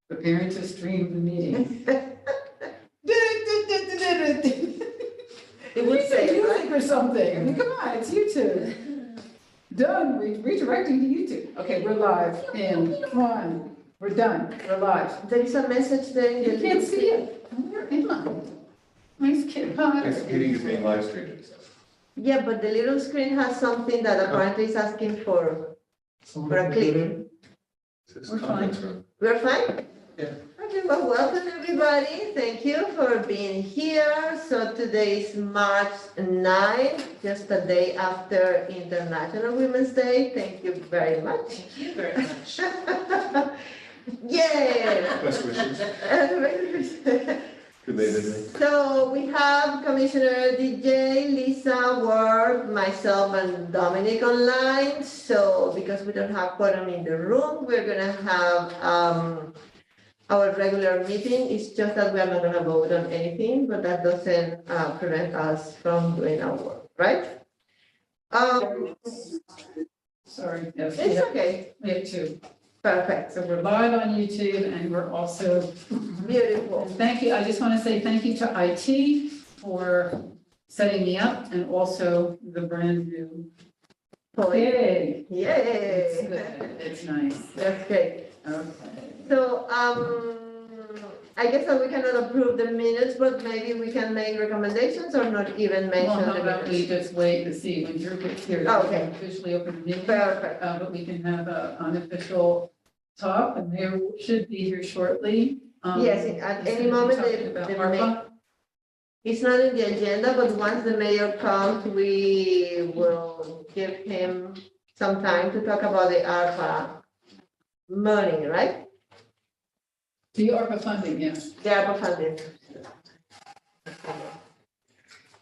Preparing to stream the meeting. It would say, Music right? or something. I mean, come on, it's YouTube. Done, redirecting to YouTube. Okay, we're live, and come on, we're done, we're live. There is a message there in You the. can't see it. We're in line. Nice kid, huh? This meeting is being live streamed. Yeah, but the little screen has something that apparently is asking for a click. This We're is conference fine. room. We're fine? Yeah. Okay, well, welcome everybody. Thank you for being here. So today is March 9, just a day after International Women's Day. Thank you very much. Thank you very much. Yay! Best wishes. Belatedly. So we have Commissioner DJ, Lisa, Ward, myself, and Dominic online. So because we don't have quorum in the room, we're gonna have our regular meeting. It's just that we are not gonna vote on anything, but that doesn't prevent us from doing our work, right? Sorry, yes, It's okay, we have two. perfect, So we're live on YouTube, and we're also, beautiful. thank you, I just want to say thank you to IT for setting me up, and also the brand new. Yay! It's Yay! good, it's nice. That's great. Okay. So, I guess that we cannot approve the minutes, but maybe we can make recommendations or not even Well, mention how the about we minutes. just wait to see when Drew gets here, Oh, we okay. can officially open the meeting. Perfect. But we can have a unofficial talk, and Mayor should be here shortly. Yes, at any moment, About the ARPA. It's not in the agenda, but once the mayor comes, we will give him some time to talk about the ARPA money, right? The ARPA funding, yes. The ARPA funding.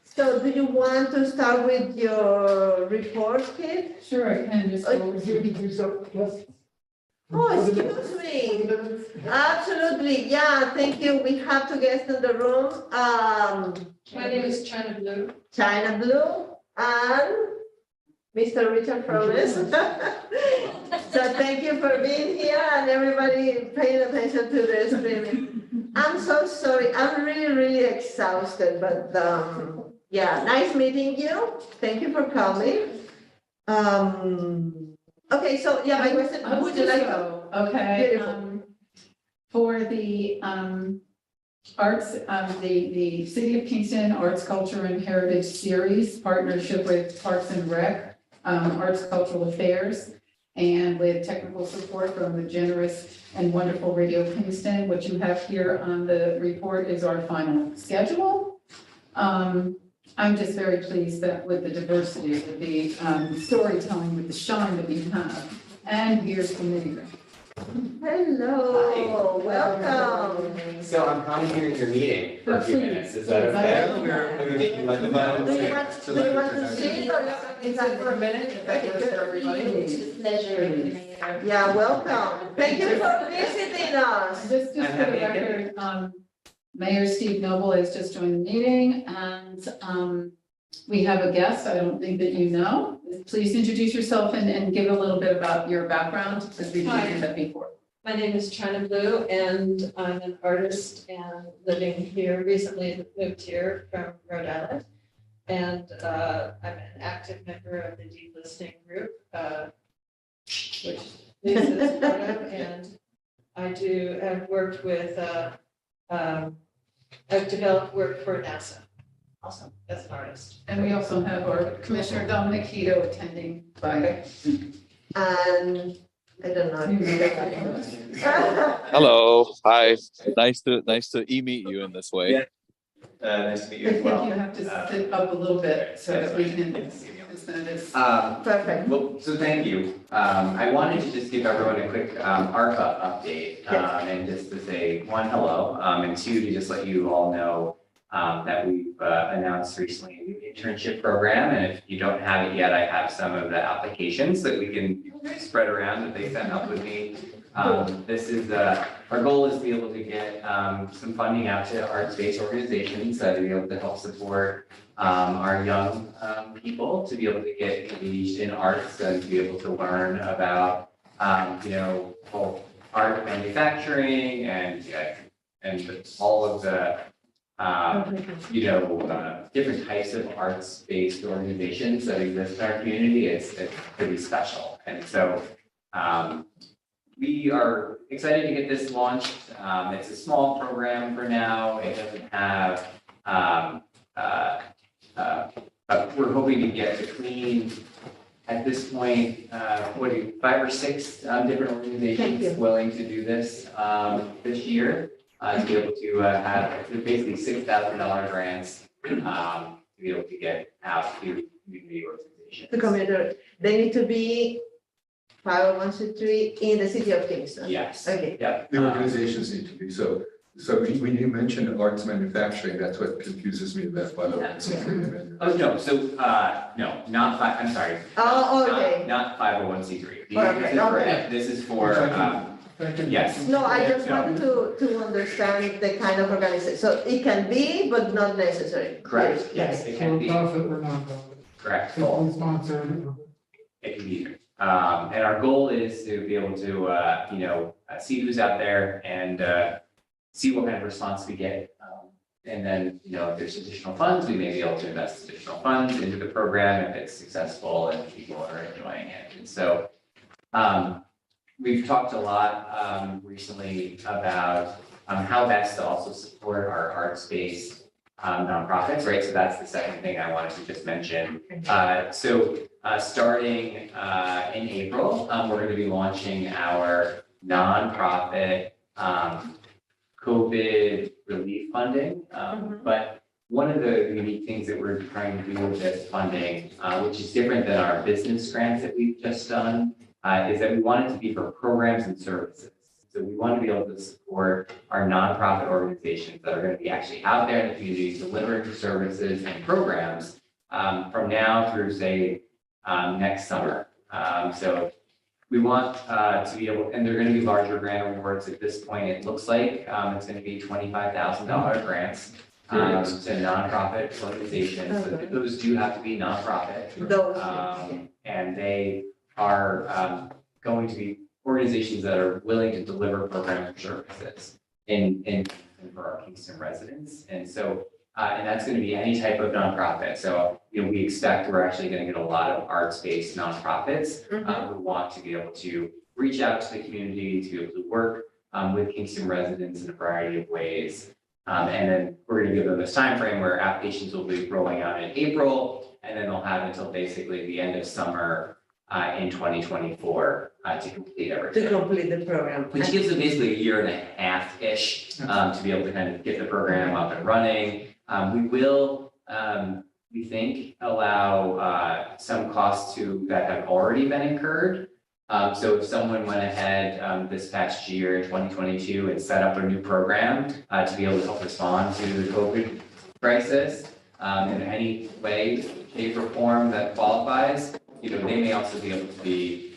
So do you want to start with your report, Kit? Sure, I can just go over here. Oh, excuse me. Absolutely, yeah, thank you. We have two guests in the room. My name is China Blue. China Blue and Mr. Richard Flores. So thank you for being here and everybody paying attention to the streaming. I'm so sorry, I'm really, really exhausted, but yeah, nice meeting you. Thank you for coming. Okay, so yeah, my question, I'll would you just like to? go, okay? Beautiful. For the arts, the City of Kingston Arts, Culture, and Heritage Series, partnership with Parks and Rec, Arts, Cultural Affairs, and with technical support from the generous and wonderful Radio Kingston. What you have here on the report is our final schedule. I'm just very pleased that with the diversity of the storytelling, with the shine that we have. And here's the mayor. Hello, welcome. So I'm commenting your meeting for a few Please, minutes, is that please, I okay? will. Or like the phone? Do you want to see or? Is that for a minute? If that goes for everybody? It's a pleasure, Mayor. Yeah, welcome. Thank you for visiting us. Just for the happy to get record, Mayor Steve Noble has just joined the meeting, and we have a guest I don't think that you know. Please introduce yourself and give a little bit about your background, as we did that before. My name is China Blue, and I'm an artist and living here, recently moved here from Rhode Island. And I'm an active member of the Deep Listening Group, which Lisa is part of, and I've worked with, I've developed work for NASA, also as an artist. And we also have our Commissioner Dominic Hito attending by. And I don't know. Hello, hi. Nice to meet you in this way. Yeah. Nice to meet I you as think well. you have to sit up a little bit so that we can, instead of. Perfect. Well, so thank you. I wanted to just give everyone a quick ARPA update, and just to say, one, hello, and two, to just let you all know that we've announced recently a new internship program, and if you don't have it yet, I have some of the applications that we can spread around that they sent up with me. This is, our goal is to be able to get some funding out to arts-based organizations to be able to help support our young people to be able to get engaged in arts and to be able to learn about, both art manufacturing and all of the, different types of arts-based organizations that exist in our community, it's pretty special. And so, we are excited to get this launched. It's a small program for now. It doesn't have, we're hoping to get between, at this point, 5 or 6 different organizations willing to do this this year. To be able to have basically $6,000 grants to be able to get out to community organizations. The community, they need to be 501c3 in the city of Kingston. Yes. Okay. Yeah. The organizations need to be, so when you mentioned arts manufacturing, that's what confuses me about 501c3. Oh, no, so, no, not five, I'm sorry. Oh, Not- okay. Not 501c3. Okay. This is for, yes. No, I just No. wanted to understand the kind of organization. So it can be, but not necessary. Correct, yes, it can be, For-profit or non-profit, correct. city sponsored. It can be either. And our goal is to be able to, see who's out there and, see what kind of response we get. And then, if there's additional funds, we may be able to invest additional funds into the program if it's successful and people are enjoying it. And so, we've talked a lot, recently about, how best to also support our arts-based, nonprofits, right? So that's the second thing I wanted to just mention. Starting in April, we're going to be launching our nonprofit COVID relief funding. But one of the unique things that we're trying to do with this funding, which is different than our business grants that we've just done, is that we want it to be for programs and services. So we want to be able to support our nonprofit organizations that are going to be actually out there in the community delivering services and programs from now through, say, next summer. So we want to be able, and they're going to be larger grant awards at this point. It looks like it's going to be $25,000 grants to nonprofit organizations. So those do have to be nonprofit. And they are going to be organizations that are willing to deliver programs and services in for our Kingston residents. And so, and that's going to be any type of nonprofit. So, we expect we're actually going to get a lot of arts-based nonprofits who want to be able to reach out to the community, to be able to work with Kingston residents in a variety of ways. And then we're going to give them this time frame where applications will be rolling out in April, and then they'll have until basically the end of summer in 2024 to complete everything. To complete the program. Which gives them basically a year and a half-ish to be able to kind of get the program up and running. We will, we think, allow some costs that have already been incurred. So if someone went ahead this past year in 2022 and set up a new program to be able to help respond to the COVID crisis in any way, shape, or form that qualifies, they may also be able to be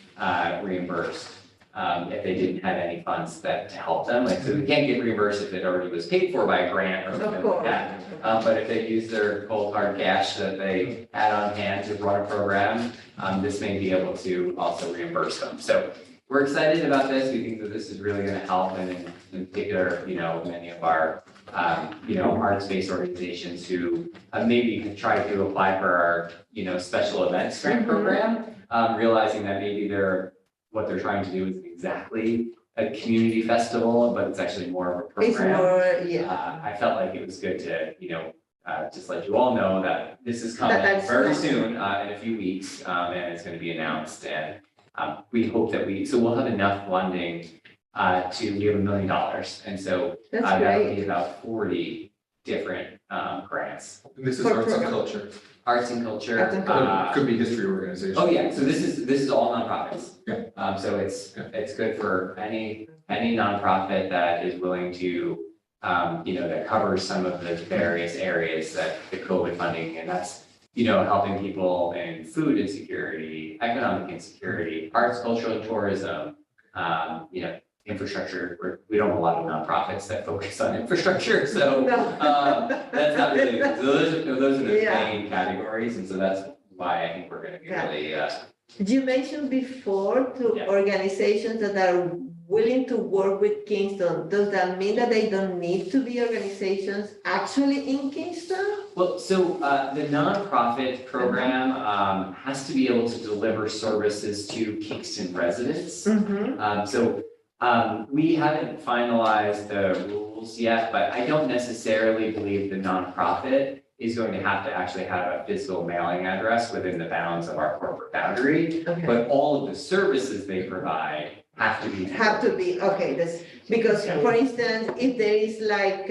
reimbursed if they didn't have any funds to help them. Like, so we can't get reimbursed if it already was paid for by a grant or something like that. But if they use their cold hard cash that they had on hand to run a program, this may be able to also reimburse them. So we're excited about this. We think that this is really going to help, and in particular, many of our arts-based organizations who maybe have tried to apply for our, special events grant program, realizing that maybe what they're trying to do isn't exactly a community festival, but it's actually more of a It's program. more, I felt like it was good to, just let you all know that this is coming That's very nice. soon, in a few weeks, and it's going to be announced. And we hope that so we'll have enough funding we have $1 million. And so that's that'll great. be about 40 different grants. And this is For arts and program. culture. Arts and culture. Arts and culture. Could be history organization. Oh, yeah, so this is all nonprofits. Yeah. So it's good for any nonprofit that is willing to, that covers some of the various areas that the COVID funding, and that's, helping people in food insecurity, economic insecurity, arts, culture, and tourism, infrastructure. We don't have a lot of nonprofits that focus on infrastructure, so No. that's not really, so those are the Yeah. main categories, and so that's why I think we're gonna be Yeah. really, You mentioned before to Yeah. organizations that are willing to work with Kingston, does that mean that they don't need to be organizations actually in Kingston? Well, so the nonprofit program has to be able to deliver services to Kingston residents. We haven't finalized the rules yet, but I don't necessarily believe the nonprofit is going to actually have a physical mailing address within the bounds of our corporate boundary. Okay. But all of the services they provide have to be. Okay, that's, because for instance, if there is like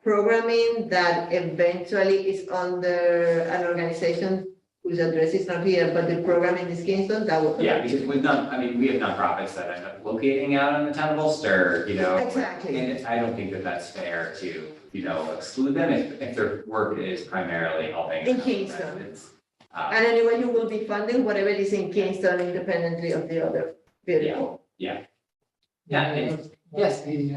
programming that eventually is under an organization whose address is not here, but the programming is Kingston, that would. Yeah, because we have nonprofits that end up locating out in the town of Ulster, Exactly. And I don't think that that's fair to, exclude them if their work is primarily helping. In Kingston. residents. And anyway, you will be funding whatever is in Kingston independently of the other. Beautiful. Yeah, and- yes. The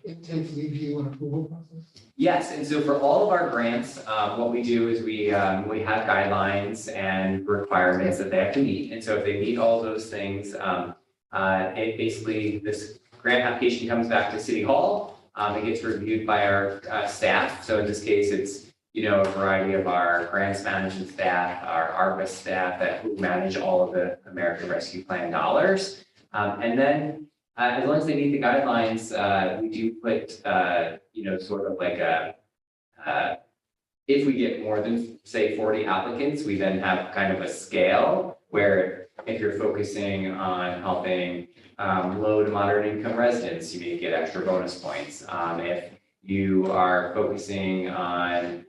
intake review and approval process? Yes, and so for all of our grants, what we do is we have guidelines and requirements that they have to meet. And so if they meet all those things, it basically, this grant application comes back to City Hall. It gets reviewed by our staff. So in this case, it's, a variety of our grants management staff, our ARPA staff who manage all of the American Rescue Plan dollars. And then as long as they meet the guidelines, we do put, sort of like if we get more than, say, 40 applicants, we then have kind of a scale where if you're focusing on helping low to moderate income residents, you may get extra bonus points. If you are focusing on,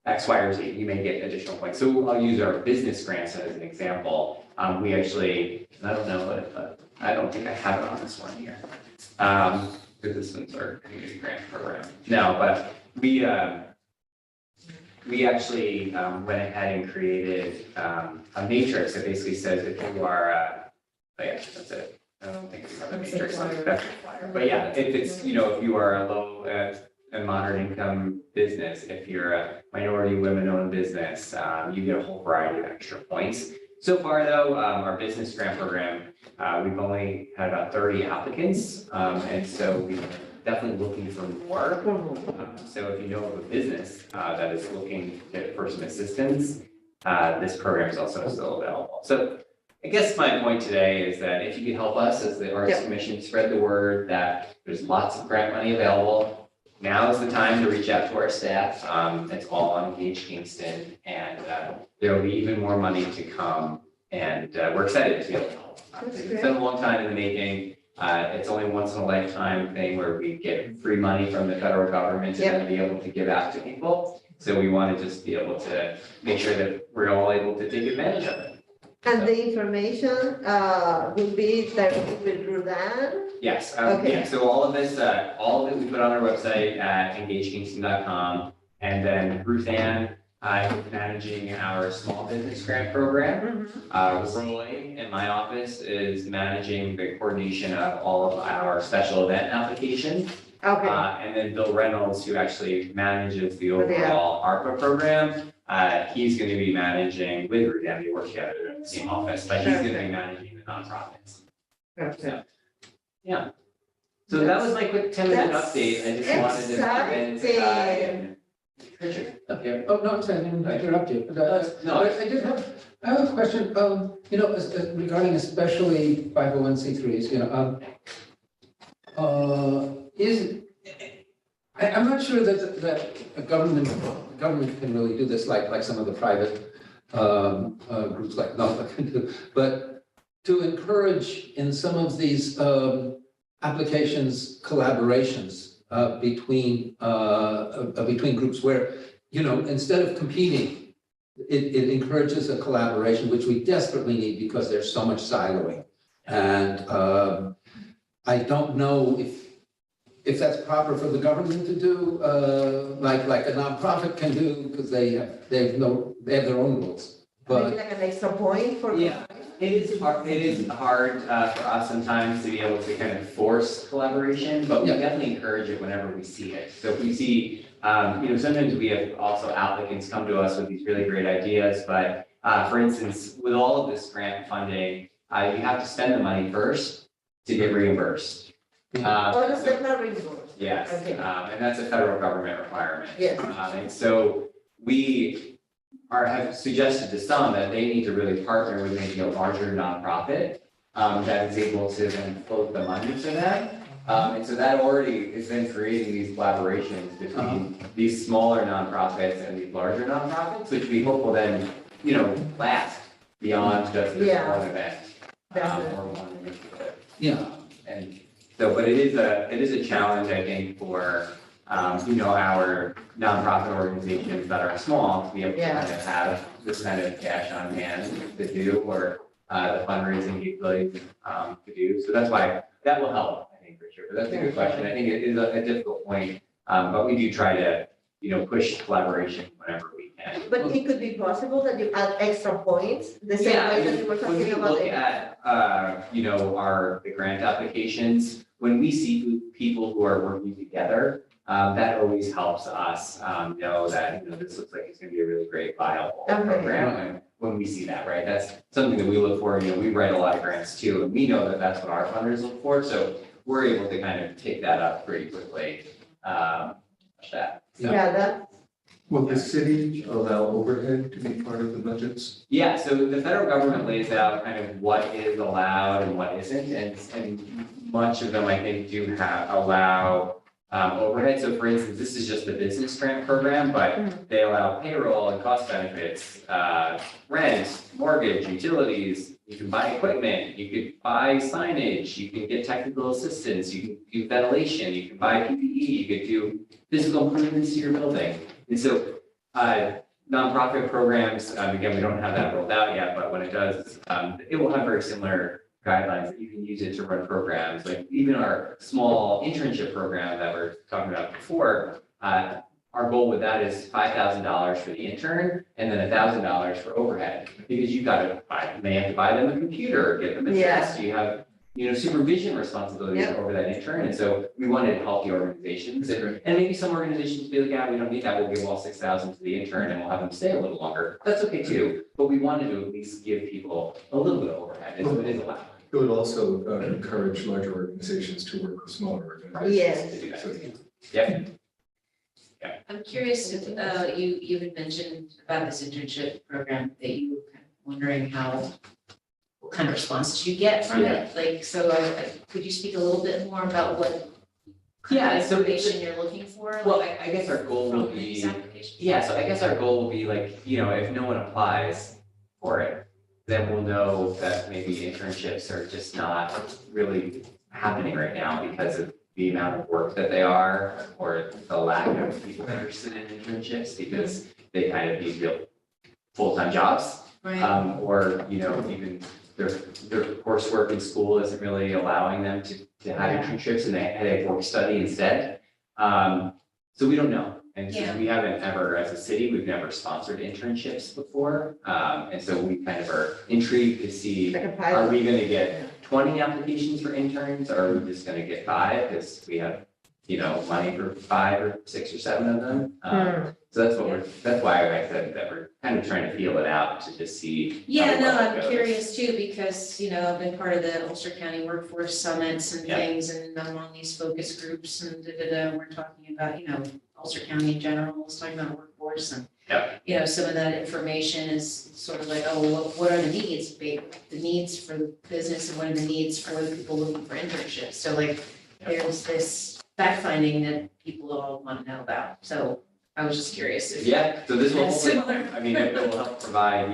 X, Y, or Z, you may get additional points. So I'll use our business grants as an example. We actually, I don't know if, I don't think I have it on this one here. Because this one's our community grant program. No, but we actually went ahead and created a matrix that basically says if you are, oh yeah, that's it. I don't think it's a matrix. That's a flyer. But yeah, if it's, if you are a low and moderate income business, if you're a minority women-owned business, you get a whole variety of extra points. So far though, our business grant program, we've only had about 30 applicants. And so we're definitely looking for more. So if you know of a business that is looking for some assistance, this program is also still available. So I guess my point today is that if you could help us as the Arts Commission spread the word that there's lots of grant money available, now is the time to reach out to our staff. It's all on Engage Kingston, and there will be even more money to come. And we're excited to be able to help. It's been a long time in the making. It's only once in a lifetime thing where we get free money from the federal government and then be able to give out to people. So we want to just be able to make sure that we're all able to take advantage of it. And the information will be directly with Rudan? Yes, Okay. yeah, so all of this, all of it we put on our website at engagekingston.com. And then Ruth Ann is managing our small business grant program. Roy in my office is managing the coordination of all of our special event applications. Okay, And then Bill Reynolds, who actually manages the overall ARPA program, he's going to be managing with Ruth Ann, we work together in the same office, but he's going to be managing the nonprofits. perfect. Yeah. So that was my quick 10-minute That's update. I just wanted to come in. exciting. Richard, up here. Oh, no, I'm sorry, I didn't interrupt you. But, No. I have a question, regarding especially 501c3s, I'm not sure that a government can really do this like some of the private groups like NOVA can do, but to encourage in some of these applications, collaborations between groups where, instead of competing, it encourages a collaboration, which we desperately need because there's so much siloing. And I don't know if that's proper for the government to do, like a nonprofit can do, because they have their own rules. Maybe But like an extra point for. Yeah. It is hard for us sometimes to be able to kind of force collaboration, but we definitely encourage it whenever we see it. So if we see, sometimes we have also applicants come to us with these really great ideas, but for instance, with all of this grant funding, you have to spend the money first. to get reimbursed. All of them are reimbursed. Yes, Okay. and that's a federal government requirement. Yes. And so we have suggested to some that they need to really partner with maybe a larger nonprofit that is able to then float the money to them. And so that already has been creating these collaborations between these smaller nonprofits and these larger nonprofits, which we hope will then, last beyond just this Yeah. one event. Definitely. Or one initiative. Yeah, And so, but it is a challenge, I think, for, our nonprofit organizations that are small to be able to Yeah. kind of have this kind of cash on hand to do, or the fundraising capabilities to do. So that's why that will help, I think, for sure. But that's a good question. I think it is a difficult point, but we do try to, push collaboration whenever we can. But it could be possible that you add extra points, the same Yeah, way that you were when we talking about. look at, the grant applications, when we see people who are working together, that always helps us, know that, this looks like it's gonna be a really great viable Okay. program. And when we see that, right, that's something that we look for, we write a lot of grants too, and we know that that's what our funders look for, so we're able to kind of take that up pretty quickly. So. Yeah, that, Will the city allow overhead to be part of the budgets? Yeah, so the federal government lays out kind of what is allowed and what isn't, and much of them, I think, do allow overhead. So for instance, this is just the business grant program, but they allow payroll and cost benefits, rent, mortgage, utilities. You can buy equipment, you could buy signage, you can get technical assistance, you can do ventilation, you can buy PPE, you could do physical improvements to your building. And so nonprofit programs, again, we don't have that rolled out yet, but when it does, it will have very similar guidelines that you can use it to run programs. Like even our small internship program that we're talking about before, our goal with that is $5,000 for the intern and then $1,000 for overhead. Because you've got to they have to buy them a computer, get them a Yeah. test, you have, supervision responsibilities Yep. over that intern. And so we wanted to help the organizations. And maybe some organizations be like, yeah, we don't need that, we'll give all 6,000 to the intern and we'll have them stay a little longer. That's okay too. But we wanted to at least give people a little bit of overhead, and so it is allowed. It would also encourage larger organizations to work with smaller organizations. yes. To do that. So, Yep. I'm curious if you had mentioned about this internship program that you were kind of wondering what kind of responses you get from it? Like, so could you speak a little bit more about what kind Yeah, of so information you're looking for? Well, like, I guess our goal will from these be, applications? yeah, so I guess our goal will be like, if no one applies for it, then we'll know that maybe internships are just not really happening right now because of the amount of work that they are, or the lack of people interested in internships because they kind of need real full-time jobs. Right, Or, even their coursework in school isn't really allowing them to have internships and they have work study instead. So we don't know. And since Yeah. we haven't ever, as a city, we've never sponsored internships before. And so we kind of are intrigued to see, Like a are pilot. we gonna get 20 applications for interns? Or are we just gonna get 5? Because we have, money for 5 or 6 or 7 of them. So that's why I said that we're kind of trying to feel it out to just see. yeah, how no, well it I'm goes. curious too, because, I've been part of the Ulster County Workforce Summits and Yeah. things, and I'm on these focus groups and we're talking about, Ulster County in general, is talking about workforce and some of that information is sort of like, oh, what are the needs, the needs for the business and what are the needs for the people looking for internships? So like, there's this fact finding that people all want to know about. So I was just curious if. Yeah, so this will, That's hopefully- similar. I mean, it will help provide,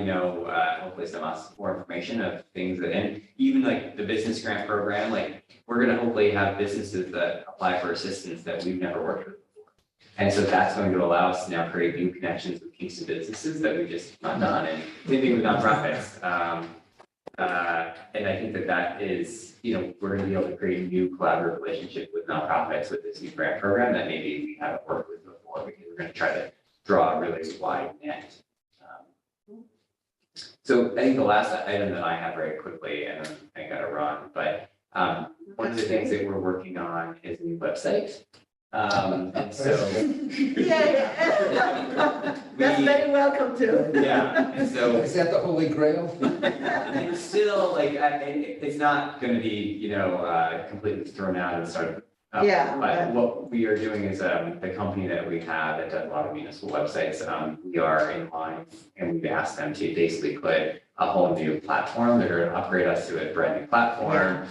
hopefully some more information of things that, and even like the business grant program, like, we're gonna hopefully have businesses that apply for assistance that we've never worked with before. And so that's going to allow us to now create new connections with Kingston businesses that we just not done, and same thing with nonprofits. And I think that is, we're gonna be able to create a new collaborative relationship with nonprofits with this new grant program that maybe we haven't worked with before, because we're gonna try to draw a really wide net. So I think the last item that I have very quickly, and I gotta run, but one of the things that we're working on is a new website. And so. Yeah. That's very welcome too. Yeah, and so Is that the holy grail? it's still like, it's not gonna be, completely thrown out and started. Yeah. But what we are doing is, the company that we have that does a lot of municipal websites, we are in line and we've asked them to basically put a whole new platform. They're gonna upgrade us to a brand new platform.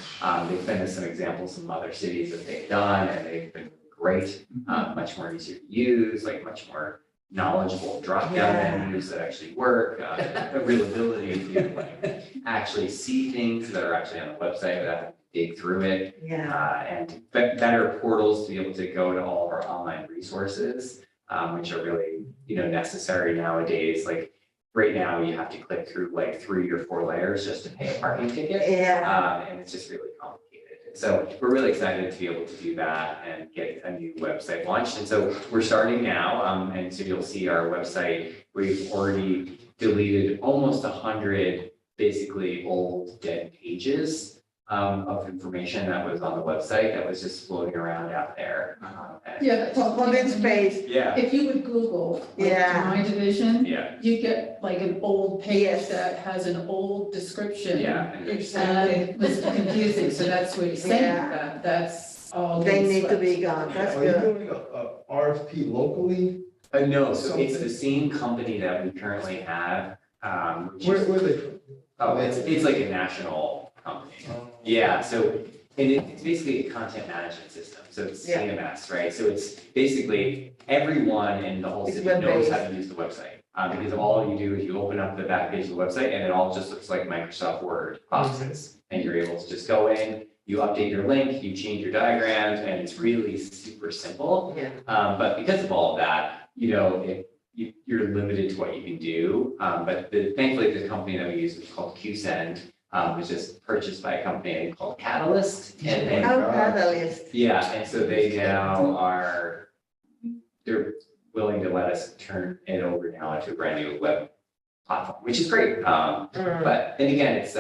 They've been to some examples of other cities that they've done and they've been great, much more easier to use, like much more knowledgeable drop-down Yeah. menus that actually work, a real ability to like actually see things that are actually on the website without having to dig through it. Yeah. And better portals to be able to go to all of our online resources, which are really, necessary nowadays. Like right now, you have to click through like 3 or 4 layers just to pay a parking ticket. Yeah. And it's just really complicated. So we're really excited to be able to do that and get a new website launched. And so we're starting now, and so you'll see our website, we've already deleted almost 100 basically old dead pages of information that was on the website that was just floating around out there. Yeah, that's all. Holding space. Yeah, If you would Google, like, Yeah. my division, yeah, you get like an old page Yes. that has an old description. yeah. And it's confusing, so that's what he's saying, Yeah. that's all. They being need to swept. be gone. That's Are you good. doing a RFP locally? No, so it's the same company that we currently have, which Where, is, where are they from? oh, it's like a national company. Yeah, so, and it's basically a content management system, so it's Yeah. CMS, right? So it's basically everyone in the whole It's city knows web-based. how to use the website. Because all you do is you open up the back page of the website and it all just looks like Microsoft Word boxes. And you're able to just go in, you update your link, you change your diagrams, and it's really super simple. Yeah. But because of all of that, you're limited to what you can do. But thankfully, the company that we use is called QSend, was just purchased by a company called Catalyst. And Our catalyst. yeah, and so they now they're willing to let us turn it over now into a brand new web platform, which is great. But, and again, it's,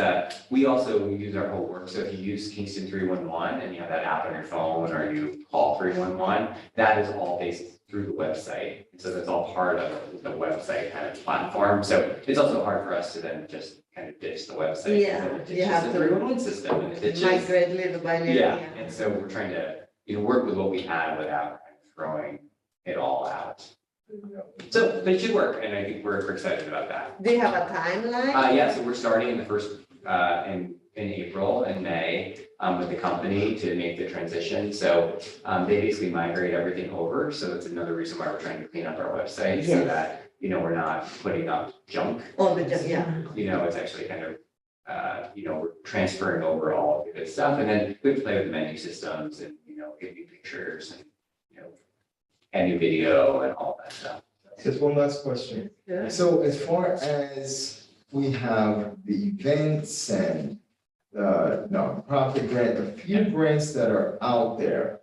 we also use our whole work. So if you use Kingston 311 and you have that app on your phone or you call 311, that is all based through the website. And so that's all part of the website kind of platform. So it's also hard for us to then just kind of ditch the website. Yeah, And it you ditches have the to 311 system and it ditches. Migrate little by little. Yeah, and so we're trying to, work with what we have without kind of throwing it all out. So, but it should work, and I think we're excited about that. Do you have a timeline? Yeah, so we're starting in the first, in April and May, with the company to make the transition. So, they basically migrate everything over, so that's another reason why we're trying to clean up our website, so Yes. that, we're not putting up junk. All the, yeah. It's actually kind of, we're transferring over all of the good stuff, and then we play with the menu systems and, give you pictures and, and new video and all that stuff. Just one last question. Yeah. So as far as we have the events and the nonprofit grant, the few grants that are out there,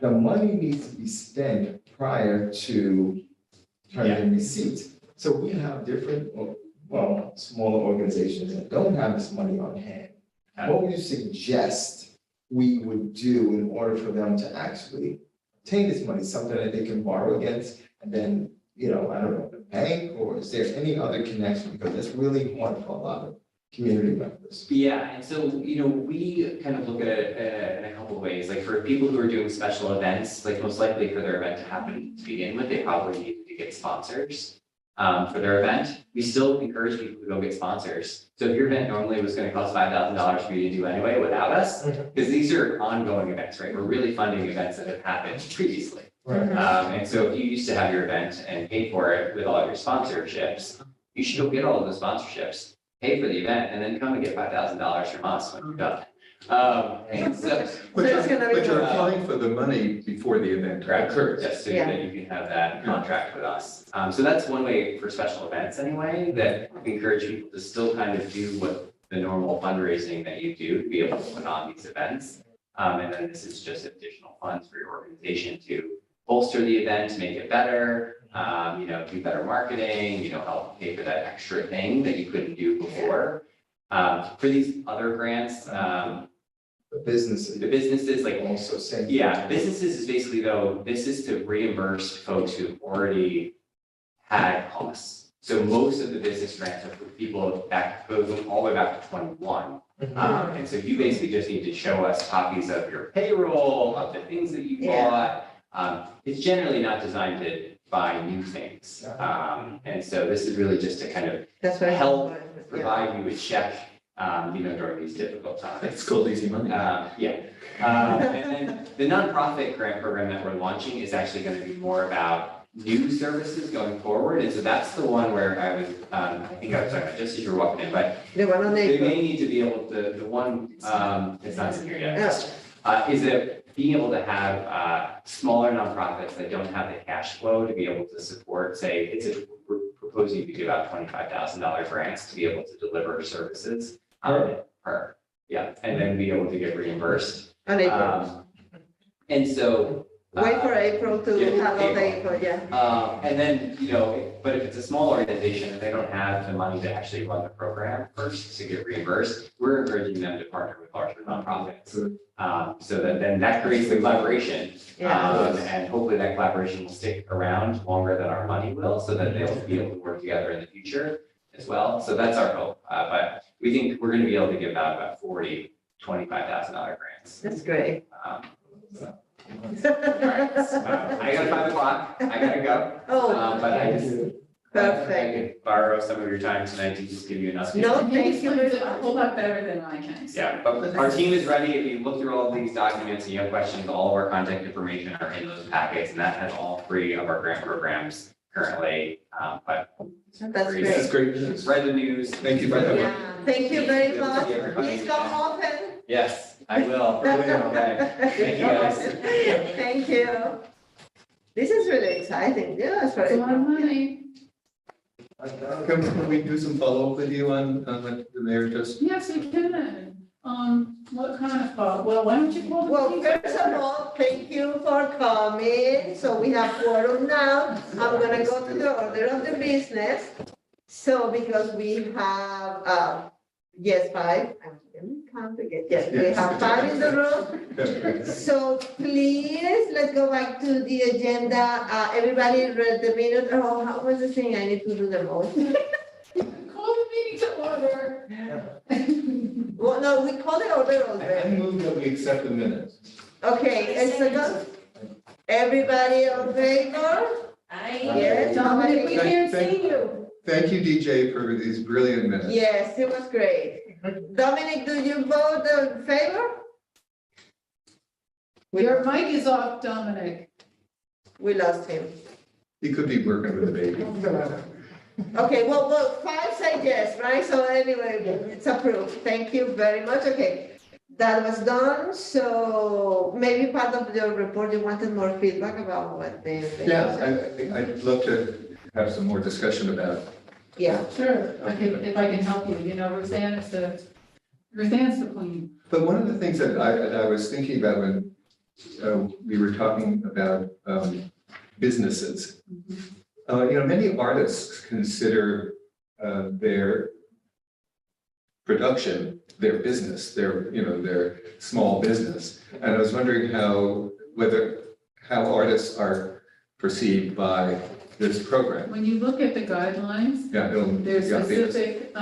the money needs to be spent prior to turning in receipts. So we have different, smaller organizations that don't have this money on hand. What would you suggest we would do in order for them to actually obtain this money, something that they can borrow against, and then, I don't know, the bank, or is there any other connection? Because that's really hard for a lot of community members. Yeah, and so, we kind of look at it in a couple of ways. Like for people who are doing special events, like most likely for their event to happen to begin with, they probably need to get sponsors for their event. We still encourage people to go get sponsors. So if your event normally was going to cost $5,000 for you to do anyway without us, because these are ongoing events, right? We're really funding events that have happened previously. Right. And so if you used to have your event and paid for it with all your sponsorships, you should go get all of the sponsorships, pay for the event, and then come and get $5,000 from us when you're done. And so. But it's gonna be- you're applying for the money before the event occurs. Just so Yeah. that you can have that contract with us. So that's one way for special events anyway, that we encourage people to still kind of do what the normal fundraising that you do to be able to put on these events. And then this is just additional funds for your organization to bolster the event, make it better, do better marketing, help pay for that extra thing that you couldn't do before. For these other grants, The business The businesses, like, also saying. yeah, businesses is basically though, this is to reimburse folks who've already had costs. So most of the business grants are for people back, going all the way back to 21. And so you basically just need to show us copies of your payroll, of the things that you Yeah. bought. It's generally not designed to buy new things. And so this is really just to kind of That's very help important, yeah. provide you a check, during these difficult times. It's called easy money. Yeah. And then the nonprofit grant program that we're launching is actually going to be more about new services going forward. And so that's the one where I was, I think I was talking about just as you were walking in, but The one on they the. may need to be able to, the one, it's not in here yet, Yeah. is that being able to have smaller nonprofits that don't have the cash flow to be able to support, say, we're proposing to do about $25,000 grants to be able to deliver services and then be able to get reimbursed. On April. And so. Wait for April to yeah, have all the April. info, yeah. And then, but if it's a small organization and they don't have the money to actually run the program first to get reimbursed, we're encouraging them to partner with larger nonprofits. So that then that creates the collaboration. Yeah. And hopefully that collaboration will stick around longer than our money will, so that they'll be able to work together in the future as well. So that's our hope. But we think we're going to be able to give out about $25,000 grants. That's great. I got 5 o'clock. I gotta go. Oh, But I just. perfect. I could borrow some of your time tonight to just give you an update. No, He thank you explains very it a much. whole lot better than I can. so. Yeah, but our team is ready. If you look through all of these documents and you have questions, all of our contact information are in those packets, and that has all 3 of our grant programs currently. But That's This is great. great news. spread the news. Thank you for that. Yeah, thank you very Good to much. see everybody. Please come often. Yes, I will. Okay. Thank you, guys. Thank you. This is really exciting. Yeah, it's It's a very. lot of money. Can we do some follow-up with you on what the mayor just? Yes, we can. What kind of, well, why don't you call the. Well, meeting? first of all, thank you for coming. So we have quorum now. I'm gonna go to the order of the business. So because we have, yes, 5. I'm gonna count again. Yes, we have 5 in the room. So please, let's go back to the agenda. Everybody read the minute. Oh, how was the thing? I need to do the motion. Call the meeting to order. Well, no, we called it order I already. move that we accept the minutes. Okay, and so everybody in favor? Yes, Dominic, we can't Thank- see you. Thank you, DJ, for these brilliant minutes. Yes, it was great. Dominic, do you vote in favor? Your mic is off, Dominic. We lost him. He could be working with the baby. Okay, well, 5 say yes, right? So anyway, it's approved. Thank you very much. Okay, that was done. So maybe part of your report, you wanted more feedback about what they. Yeah, I'd love to have some more discussion about. Yeah, Sure, if I can help you, Roseanne's the queen. But one of the things that I was thinking about when we were talking about businesses, many artists consider their production their business, their small business. And I was wondering how artists are perceived by this program. When you look at the guidelines, there's specific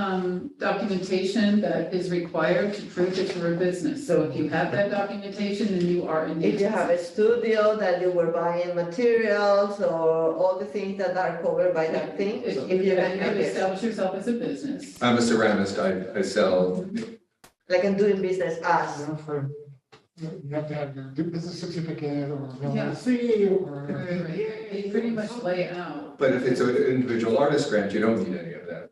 documentation that is required to prove that you're a business. So if you have that documentation, then you are indeed. if you have a studio that you were buying materials or all the things that are covered by that thing. If If you can you establish yourself as a business. I'm a ceramist, I sell, like I'm doing business as. You have to have your business certificate or Yeah. LLC or. They pretty much lay out. but if it's an individual artist grant, you don't need any of that.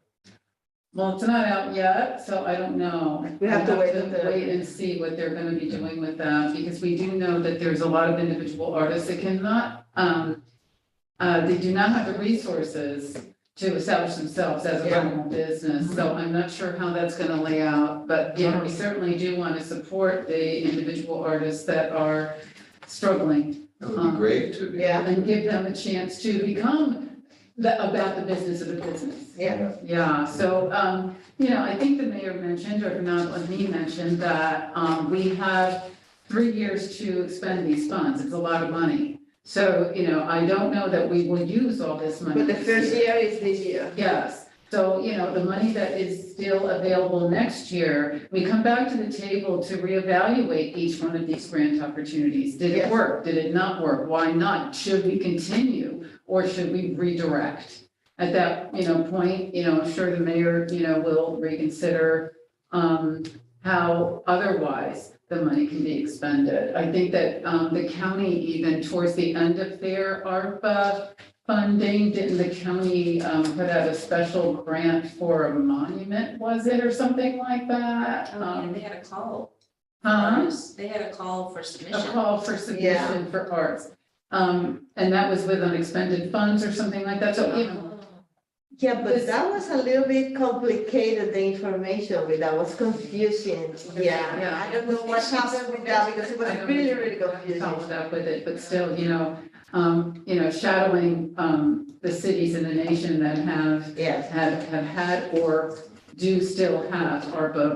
Well, it's not out yet, so I don't know. We have to wait Wait and see what they're gonna be doing with that, because we do know that there's a lot of individual artists that cannot, they do not have the resources to establish themselves as a Yeah. normal business, so I'm not sure how that's gonna lay out, but yeah, we certainly do want to support the individual artists that are struggling. It would be great to. Yeah. And give them a chance to become about the business of the business. Yeah, Yeah, so, I think the mayor mentioned, or if not, let me mention that, we have 3 years to expend these funds. It's a lot of money. So, I don't know that we will use all this money. but the this first year is this year. Yes, so, the money that is still available next year, we come back to the table to reevaluate each one of these grant opportunities. Did it Yes. work? Did it not work? Why not? Should we continue or should we redirect? At that, point, I'm sure the mayor, will reconsider, how otherwise the money can be expended. I think that, the county, even towards the end of their ARPA funding, didn't the county, put out a special grant for a monument, was it, or something like that? They had a call. Huh? They had a call for A submission. call for submission for arts. And that was with unexpended funds or something like that, so, Yeah, but This- that was a little bit complicated, the information with that was confusing. Yeah. Yeah, I don't know what happened with that because it was I don't really, know. really confusing. followed up with it, but still, shadowing, the cities in the nation that have Yes. have had or do still have ARPA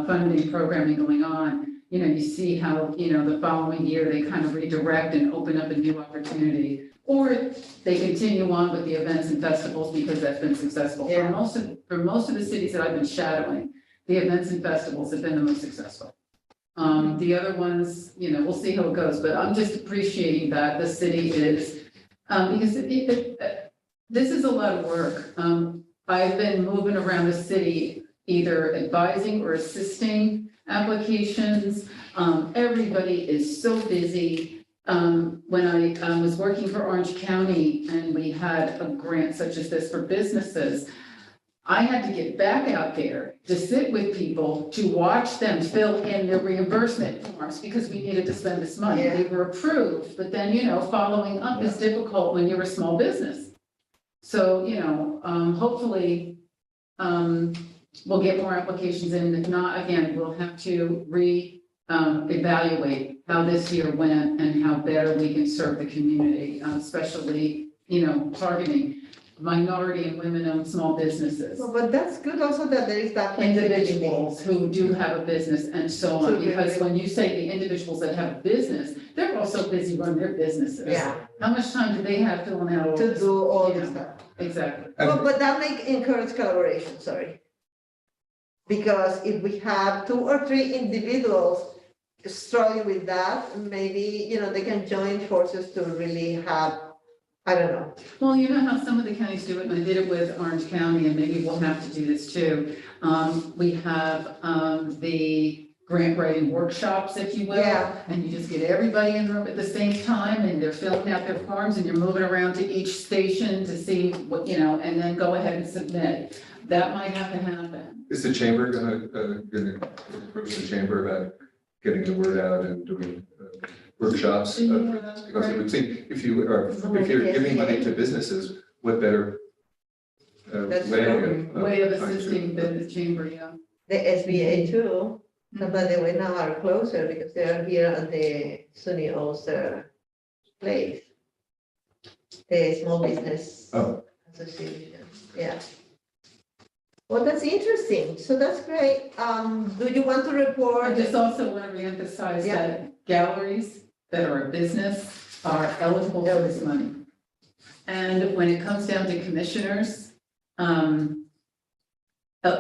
funding programming going on, you see how, the following year, they kind of redirect and open up a new opportunity. Or they continue on with the events and festivals because that's been successful. Yeah. For most of the cities that I've been shadowing, the events and festivals have been the most successful. The other ones, we'll see how it goes, but I'm just appreciating that the city is, because this is a lot of work. I've been moving around the city, either advising or assisting applications. Everybody is so busy. When I was working for Orange County and we had a grant such as this for businesses, I had to get back out there to sit with people, to watch them fill in their reimbursement forms because we needed to spend this money. Yeah. They were approved, but then, following up is difficult when you're a small business. So, hopefully, we'll get more applications in. If not, again, we'll have to evaluate how this year went and how better we can serve the community, especially, targeting minority and women-owned small businesses. Well, but that's good also that there is that flexibility. Individuals who do have a business and so on, because when you say the individuals that have a business, they're also busy running their businesses. Yeah, How much time do they have filling out all to this? do all Yeah. this stuff. Exactly. Well, but that may encourage collaboration, sorry. Because if we have 2 or 3 individuals struggling with that, maybe, they can join forces to really have, I don't know. Well, you know how some of the counties do it, and I did it with Orange County, and maybe we'll have to do this too. We have, the grant writing workshops, if you will. Yeah. And you just get everybody in the room at the same time, and they're filling out their forms, and you're moving around to each station to see what, and then go ahead and submit. That might have to happen. Is the chamber gonna approach the chamber about getting the word out and doing workshops? Because it would seem, if you're giving money to businesses, what better That's Way of assisting the chamber, yeah. The SBA too, but they way now are closer because they are here at the SUNY Ulster place. The Small Business Oh. Association, yeah. Well, that's interesting, so that's great. Do you want to I report? just also want to reemphasize Yeah. that galleries that are a business are eligible for this money. And when it comes down to commissioners,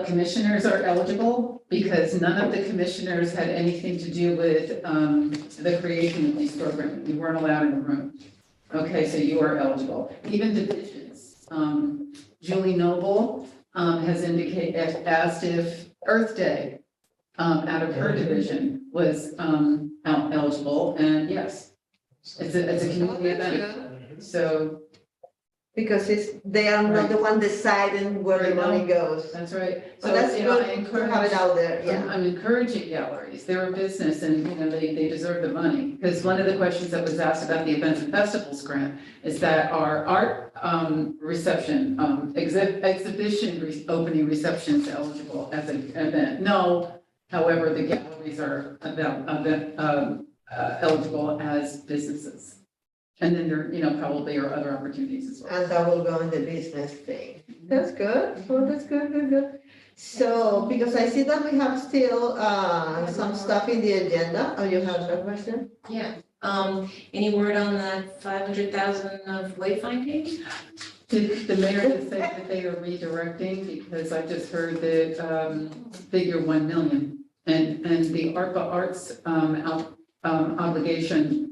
commissioners are eligible because none of the commissioners had anything to do with the creation of these programs. You weren't allowed in the room. Okay, so you are eligible. Even divisions. Julie Noble has asked if Earth Day out of her division was eligible, and yes, it's a community event. So Because they are not the one deciding where the Right, money no. goes. that's right. So So, that's I good to encourage. have it out there, yeah. I'm encouraging galleries, they're a business and, they deserve the money. Because one of the questions that was asked about the events and festivals grant is that our art reception, exhibition opening receptions eligible as an event. No, however, the galleries are eligible as businesses. And then there, probably are other opportunities as well. And that will go in the business thing. That's good. Oh, that's good, good, good. So, because I see that we have still, some stuff in the agenda. Oh, you have another question? Yeah, any word on that 500,000 of wayfinding? Did the mayor just say that they are redirecting, because I just heard the figure 1 million, and the ARPA Arts obligation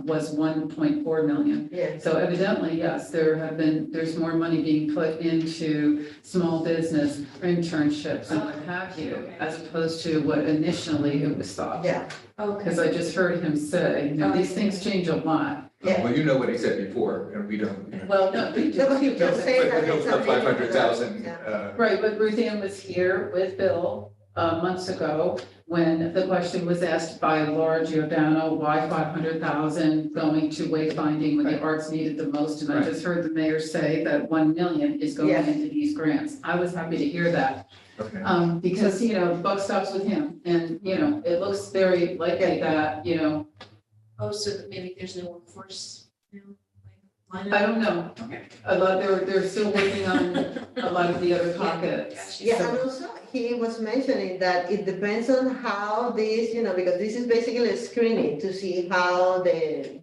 was 1.4 million. Yes. So evidently, yes, there's more money being put into small business internships and what have you, as opposed to what initially it was thought. Yeah, Because I just heard him say, these things change a lot. yeah. Well, you know what he said before, and we don't. Well, no, we No, but you just say that it's a 500,000, Yeah. right, but Ruth Ann was here with Bill months ago when the question was asked by Laura Giordano, why 500,000 going to wayfinding when the arts needed the most? And I just heard the mayor say that 1 million is going Yeah. into these grants. I was happy to hear that. Okay. Because, buck stops with him and, it looks very likely that, Oh, so that maybe there's no workforce now? Like, I don't know. They're still working on a lot of the other pockets. Yeah, So- and also he was mentioning that it depends on how this, because this is basically a screening to see how the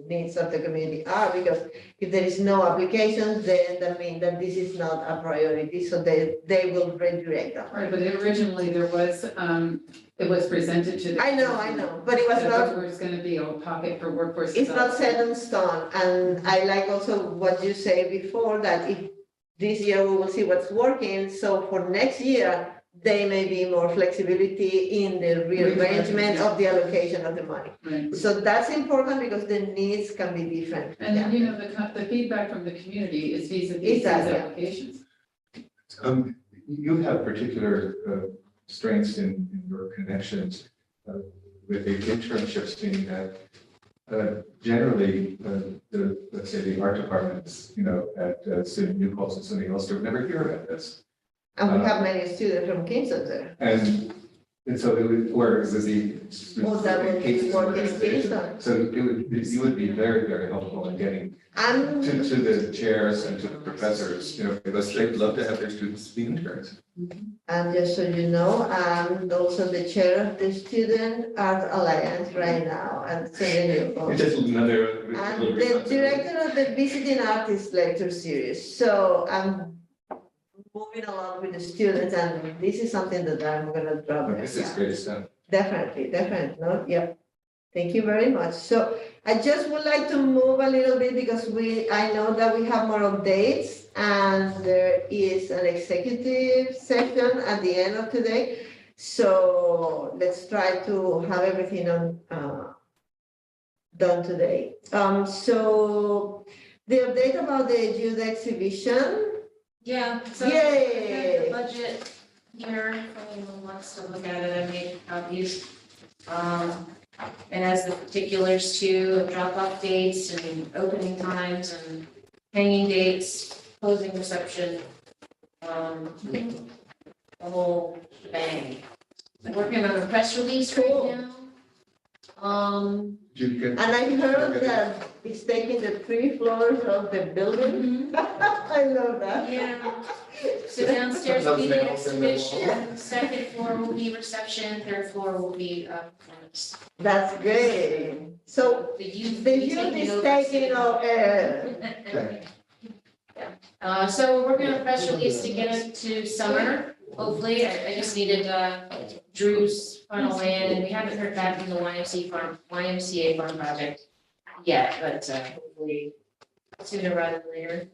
needs of the community are, because if there is no applications, then that means that this is not a priority, so they will redirect them. Right, but originally there was, it was presented to the. I know, but it was that not, there was gonna be a pocket for workforce. it's not development. set in stone, and I like also what you say before, that if this year we will see what's working, so for next year, there may be more flexibility in the rearrangement of the allocation of the money. Right, So that's important because the needs can be different. and Yeah. then, the feedback from the community is vis-a-vis these Exactly. applications. You have particular strengths in your connections with the internships, meaning that generally, let's say the art departments, at SUNY New Paltz and SUNY Ulster would never hear about this. And we have many students from Kingston there. And so it would, or it would be. Oh, that would cases work in organization. Kingston. So you would be very, very helpful in getting And to the chairs and to the professors, because they'd love to have their students be interns. And just so you know, I'm also the chair of the Student Art Alliance right now at SUNY New Paltz. It's just another. And little the responsibility. director of the Visiting Artist Lecture Series. So I'm moving along with the students, and this is something that I'm gonna drop. Okay, This is Yeah. great stuff. Definitely, no, yeah. Thank you very much. So I just would like to move a little bit because I know that we have more updates and there is an executive session at the end of today. So let's try to have everything done today. So the update about the youth exhibition. Yeah, so Yay. the budget here, if anyone wants to look at it, I made copies. And as the particulars too, drop-off dates and opening times and hanging dates, closing reception. The whole shebang. I'm working on a press release right now. Did you get? And I heard that it's taking the 3 floors of the building. I love that. Yeah. So downstairs will be the exhibition, second floor will be reception, third floor will be performance. That's great. So The youth. the will be youth is over. taking over. So we're working on a press release to get it to summer, hopefully. I just needed Drew's final land, and we haven't heard back from the YMCA farm project yet, but hopefully sooner rather than later.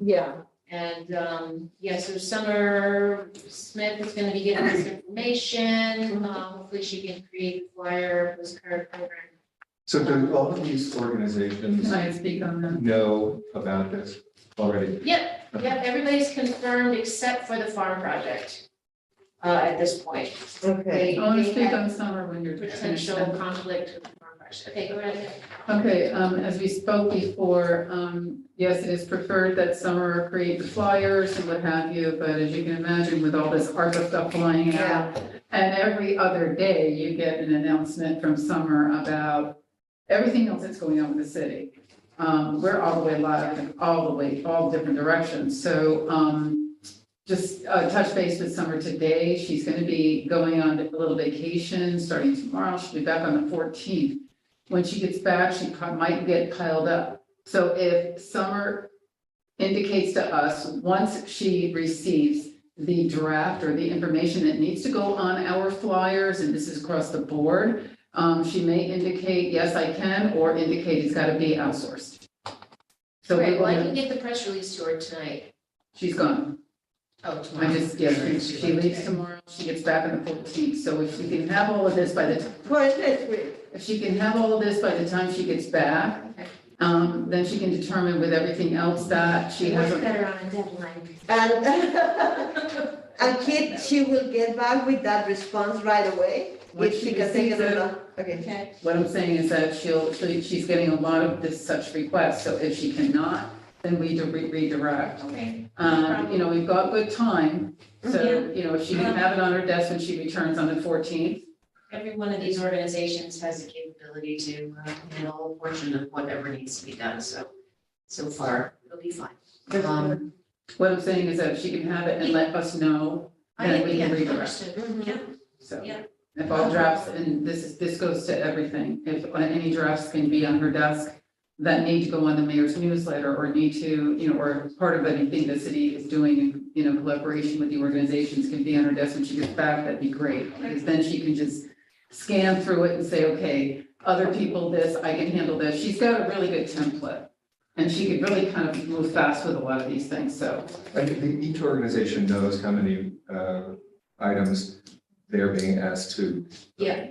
Yeah, And, yeah, so Summer Smith is gonna be getting this information, hopefully she can create a flyer, postcard program. So do all of these organizations Can I speak on that? know about this already? Yep, everybody's confirmed except for the farm project, at this point. okay. I want to They speak had on summer when you're finished. Potential conflict with the farm project. Okay, go ahead. Okay, as we spoke before, yes, it is preferred that Summer create the flyers and what have you, but as you can imagine, with all this ARPA stuff flying out, and every other day you get an announcement from Summer about everything else that's going on with the city. we're all the way live, all different directions. So, just touch base with Summer today. She's going to be going on a little vacation starting tomorrow. She'll be back on the 14th. When she gets back, she might get piled up. So if Summer indicates to us, once she receives the draft or the information that needs to go on our flyers, and this is across the board, she may indicate, yes, I can, or indicate it's got to be outsourced. So Right, we're well, I going can to, get the press release to her tonight. she's gone. Oh, I tomorrow. just, yes, she leaves tomorrow, she gets back on the 14th, so if she can have all of this by the, For next week. if she can have all of this by the time she gets back, then she can determine with everything else that she has. Much better on a deadline. And, and Kit, she will get back with that response right away. Once If she she can take receives it or it, not. Okay. Okay. What I'm saying is that she's getting a lot of this such requests, so if she cannot, then we redirect. Okay. You know, we've got good time, so, you know, if she can have it on her desk when she returns on the 14th. Every one of these organizations has the capability to handle a portion of whatever needs to be done, so far, it'll be fine. What I'm saying is that if she can have it and let us know, then we can redirect. Understood. Mhm. Yeah. So Yeah. if all drafts, and this goes to everything, if any drafts can be on her desk that need to go on the mayor's newsletter or need to, you know, or part of anything the city is doing in, you know, collaboration with the organizations can be on her desk when she gets back, that'd be great. Because then she can just scan through it and say, okay, other people this, I can handle this. She's got a really good template. And she could really kind of move fast with a lot of these things, so. I think each organization knows how many items they're being asked to. Yeah,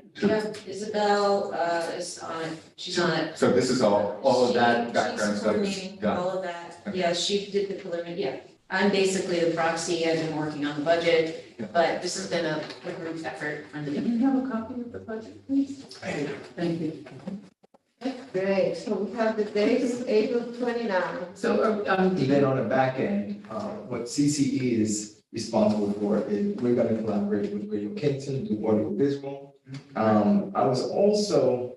Isabel is on it, she's on it. So this is all of that She's background stuff is coordinating done. all of that, Okay. yeah, she did the preliminary, yeah. I'm basically the proxy, I've been working on the budget, Yeah. but this has been a group effort from the Can beginning. you have a copy of the budget, please? Thank you. Great, so we have the date is April 29. So, And then on the back end, what CCE is responsible for is we're gonna collaborate with Radio Kingston, do audio visual. I was also,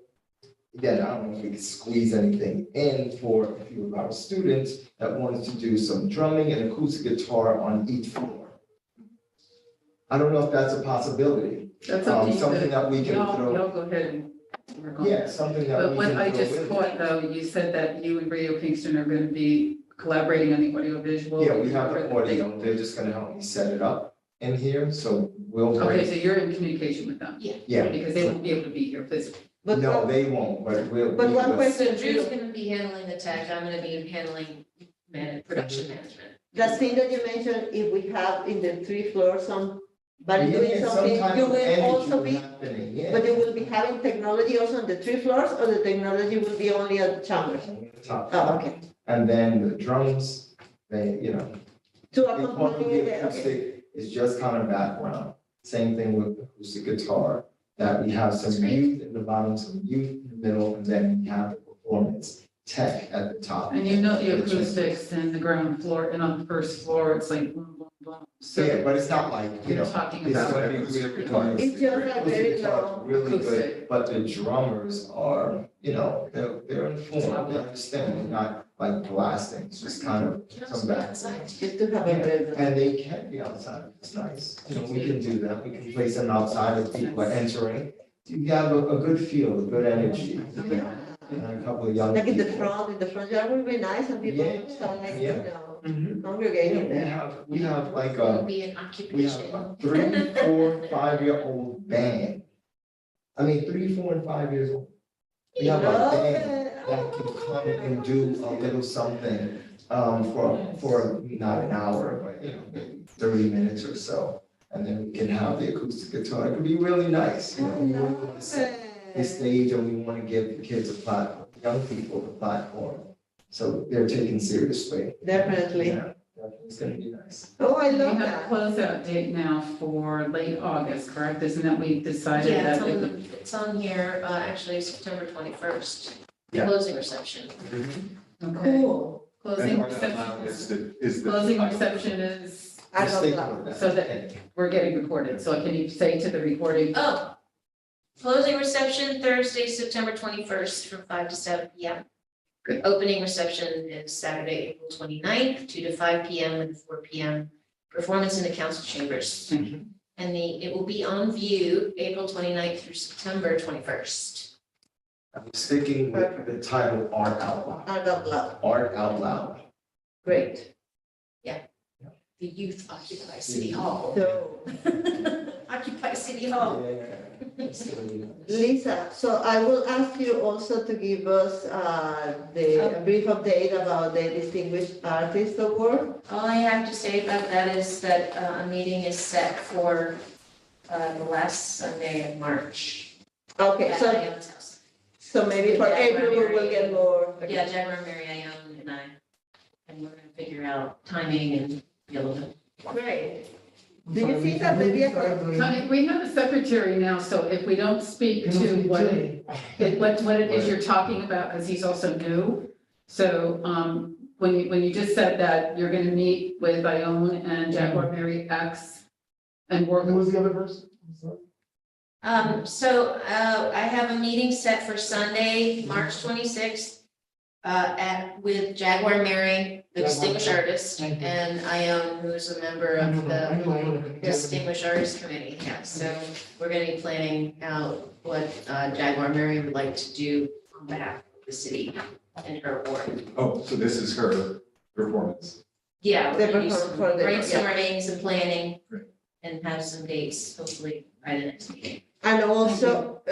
again, I don't know if we could squeeze anything in for a few of our students that wanted to do some drumming and acoustic guitar on each floor. I don't know if that's a possibility, that's up to you. something that we can Y'all throw, go ahead and work on it. yeah, something that But we what can I throw just in. caught though, you said that you and Radio Kingston are gonna be collaborating on the audio visual. Yeah, we have the audio, they're just gonna help me set it up in here, so we'll Okay, bring, so you're in communication with them, yeah, because they won't be able to be here physically. But no, one- they won't, but we'll. But one we'll- question, So Drew's gonna be handling the tech, I'm gonna be handling production management. that thing that you mentioned, if we have in the 3 floors somebody doing Yeah, something, some type you of will energy also will be, happening, yeah. but you will be having technology also on the 3 floors, or the technology will be only at the chambers? Top. Oh, okay. And then the drums, they, you know, To they accompany probably it, okay. acoustic is just kind of background. Same thing with acoustic guitar, that we have some youth in the bottom, some youth in the middle, and then we have the performance tech at the top. And you know the acoustics and the ground floor, and on the first floor, it's like boom, boom, boom. So Yeah, but it's not like, you you're know, talking it's about. not acoustic guitar. It's just like very Acoustic guitar is low. really good, Acoustic. but the drummers are, you know, they're informed, they understand, they're not like blasting, it's just kind of some back. Just to have a very. And they can be outside, it's nice, you know, we can do that, we can place them outside as people are entering. You have a good feel, a good energy, and a couple of young Like in people. the front yard will be nice and people Yeah, will start like, yeah. you know, Mhm. congregating We there. have like It'll a, be an we have occupation. a 3, 4, 5-year-old band. I mean, 3, 4, and 5 years old. We have a band that can come and do a little something, for not an hour, but, you know, maybe 30 minutes or so. And then we can have the acoustic guitar, it could be really nice, you know, we really want to set the stage and we want to give the kids a platform, young people a platform. So they're taken seriously. Definitely. Yeah, definitely, it's gonna be nice. Oh, I We love have a that. closeout date now for late August, correct? Isn't that we decided Yeah, that? it's on here, actually September 21st, Yeah. closing reception. Okay. Cool. Closing And reception, is the. closing reception is, I Just love think that. of that. so that we're getting recorded, so can you say to the recording? Oh, closing reception Thursday, September 21st from 5 to 7 p.m. Opening reception is Saturday, April 29th, 2 to 5 p.m. with a 4 p.m. performance in the council chambers. And it will be on view April 29th through September 21st. I'm sticking with the title Art Out Loud. Art Out Loud, Art Out Loud. great. The youth occupy City Hall. So, Occupy City Hall. Lisa, so I will ask you also to give us a brief update about the Distinguished Artist Award. All I have to say about that is that a meeting is set for the last Sunday of March. Okay, At so, Ion's house. so maybe for April, we will get more. Yeah, Jaguar, Mary Ione and I, and we're gonna figure out timing and be able to. Great. Do you think that maybe I could- Connie, we have a secretary now, so if we don't speak to what it is you're talking about, because he's also new. So, when you just said that you're gonna meet with Ione and Jaguar Mary X and work. Who was the other person? I'm sorry. So I have a meeting set for Sunday, March 26th, with Jaguar Mary, the distinguished artist, Thank you. and Ione, who's a member I know of that. I the know Ione. Distinguished Artist Committee. Yeah, so we're gonna be planning out what Jaguar Mary would like to do on behalf of the city and her award. Oh, so this is her performance. Yeah, The we're gonna do some perform- for the- yeah. brainstorming, some planning, Great. and have some dates, hopefully by the next meeting. And also,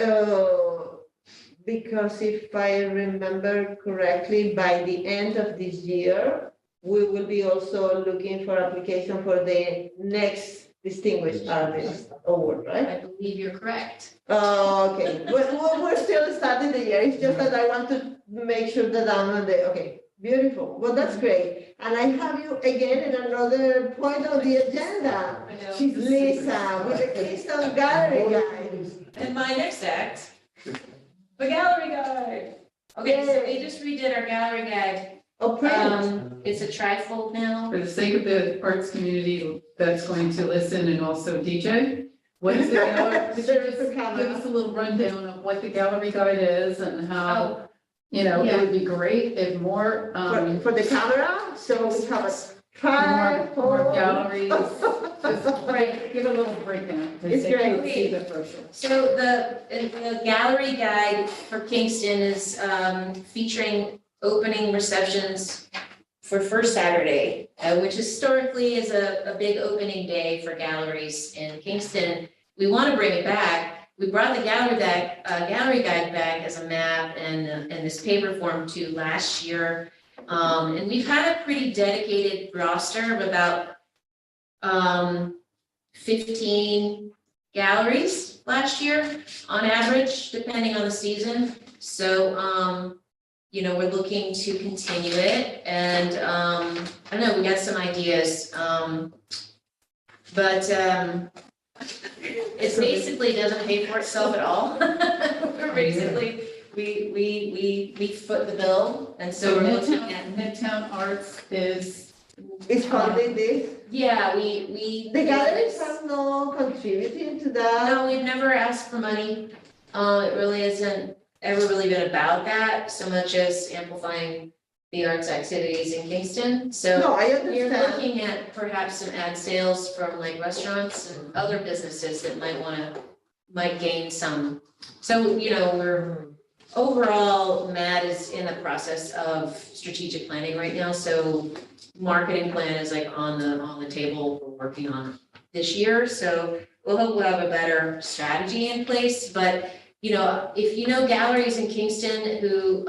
because if I remember correctly, by the end of this year, we will be also looking for application for the next Distinguished Artist Award, right? I believe you're correct. Okay, we're still starting the year, it's just that I want to make sure that I'm on the, okay, beautiful, well, that's great. And I have you again in another point of the agenda, I know. She's Lisa, with the Keystone Gallery guys. And my next act, the gallery guide. Okay, so we just redid our gallery guide. Oh, print. It's a trifold now. For the sake of the arts community that's going to listen and also DJ, what is the gallery? Could you There is a just camera. give us a little rundown of what the gallery guide is and how, it Yeah. would be great if more, For the camera, so we have a more tripod. galleries. Just Right. give a little breakdown. It's They can't great. see the brochure. So the gallery guide for Kingston is featuring opening receptions for First Saturday, which historically is a big opening day for galleries in Kingston. We want to bring it back. We brought the gallery guide back as a map and this paper form to last year. And we've had a pretty dedicated roster of about 15 galleries last year on average, depending on the season. So, we're looking to continue it and, I don't know, we got some ideas. But it basically doesn't pay for itself at all. We're basically, we foot the bill, and so So we're looking at, Midtown Arts is, It's funding this. yeah, we. The galleries have no contributing to that. No, we've never asked for money. It really isn't ever really been about that, so much as amplifying the arts activities in Kingston. So No, I we're understand. looking at perhaps some ad sales from like restaurants and other businesses that might gain some. So, we're, overall, Matt is in the process of strategic planning right now, so marketing plan is like on the table we're working on this year, so we'll hope we'll have a better strategy in place, but, if you know galleries in Kingston who,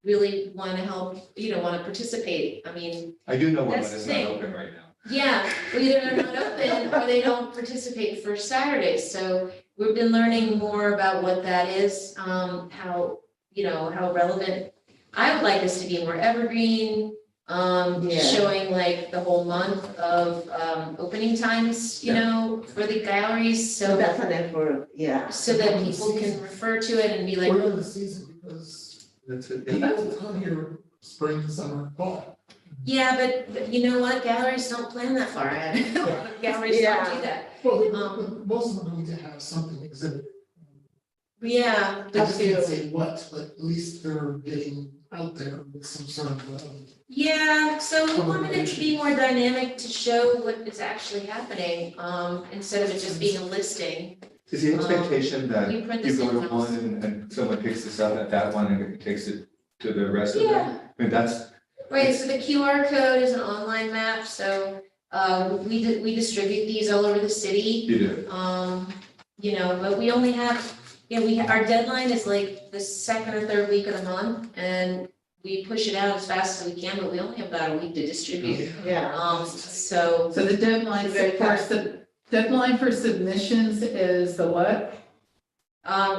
really want to help, want to participate, I mean, I do know one That's that is the not thing. open right now. yeah, either they're not open or they don't participate for Saturdays, so we've been learning more about what that is, how, how relevant. I would like this to be more evergreen, Yeah. showing like the whole month of, opening times, for the galleries, So so, that's an effort, yeah. so that people can refer to it and be like, We're in the season because That's it. people come here spring, summer, fall. yeah, but you know what, galleries don't plan that far ahead. Galleries don't do that. Well, Um, most of them need to have something exhibited. Yeah, I just can't say what, but at least they're getting out there with some sort of, yeah, so we wanted it to be more dynamic to show what is actually happening, instead of it just being a listing. Is the expectation that You print you this go to in-house. one and someone picks this up at that one and it takes it to the rest of them? Yeah. I mean, that's, Right, so the QR code is an online map, so, we distribute these all over the city. you do. You know, but we only have, our deadline is like the second or third week of the month, and we push it out as fast as we can, but we only have about a week to distribute. Yeah. So, So the deadline Very deadline for submissions is the what?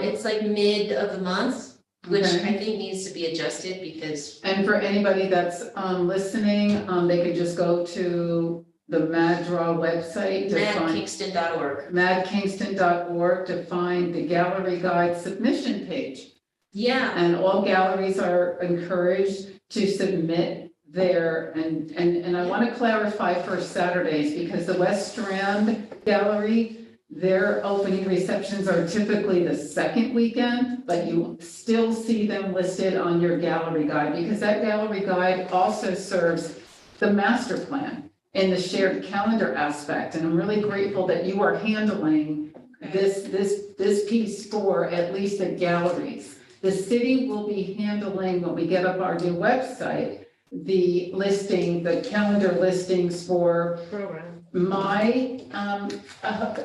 it's like mid of the month, which Okay. I think needs to be adjusted because, And for anybody that's listening, they could just go to the Mad Draw website to find madkingston.org. madkingston.org to find the gallery guide submission page. Yeah, And all galleries are encouraged to submit their, and I want to clarify for Saturdays, because the West Strand Gallery, their opening receptions are typically the second weekend, but you still see them listed on your gallery guide, because that gallery guide also serves the master plan in the shared calendar aspect. And I'm really grateful that you are handling this piece for at least the galleries. The city will be handling, when we get up our new website, the listing, the calendar listings for Program. my,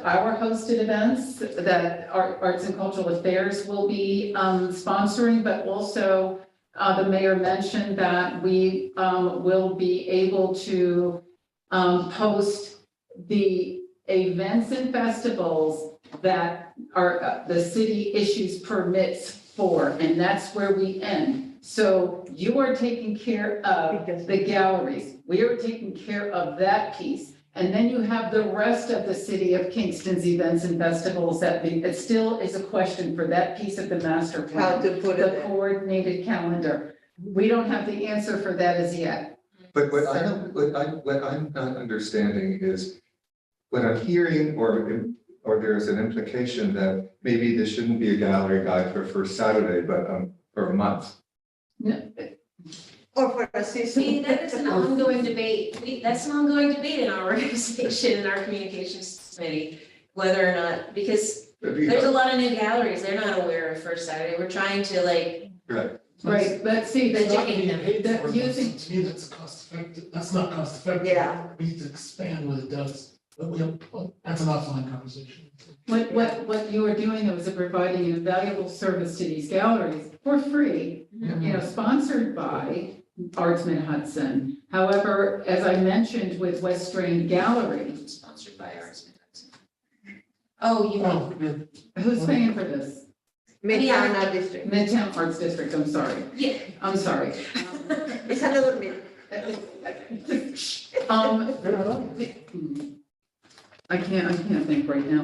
our hosted events that Arts and Cultural Affairs will be sponsoring, but also the mayor mentioned that we will be able to post the events and festivals that are, the city issues permits for, and that's where we end. So you are taking care of the galleries, we are taking care of that piece. And then you have the rest of the city of Kingston's events and festivals that it still is a question for that piece of the master How plan, to put the it in. coordinated calendar. We don't have the answer for that as yet. But what I'm not understanding is, what I'm hearing, or there's an implication that maybe this shouldn't be a gallery guide for first Saturday, but for a month. Or for a season. see, that is an ongoing debate. That's an ongoing debate in our organization, in our communications committee, whether or not, because there's a lot of new galleries, they're not aware of First Saturday. We're trying to like, Right, Right, but see, it's not Educate being them. paid that for, using- to me, that's cost effective, that's not cost effective. Yeah. We need to expand what it does, but we have, that's an offline conversation. what you are doing is providing an invaluable service to these galleries for free, you know, sponsored by Artsman Hudson. However, as I mentioned with West Strand Gallery, sponsored by Arts. Oh, you mean, Oh, who's paying for this? Midtown Art District. Midtown Arts District, I'm sorry, yeah. I'm sorry. It's another meeting. I can't think right now.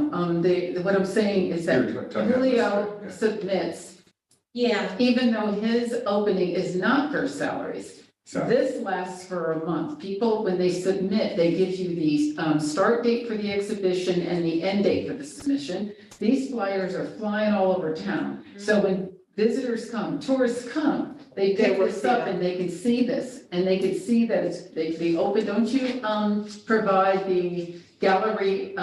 What I'm saying is that You're talking about Julio this, submits, Yeah, even though his opening is not for salaries. So, This lasts for a month. People, when they submit, they give you the start date for the exhibition and the end date for the submission. These flyers are flying all over town. So when visitors come, tourists come, they pick will this see up that. and they can see this, and they can see that they open. Don't you provide the gallery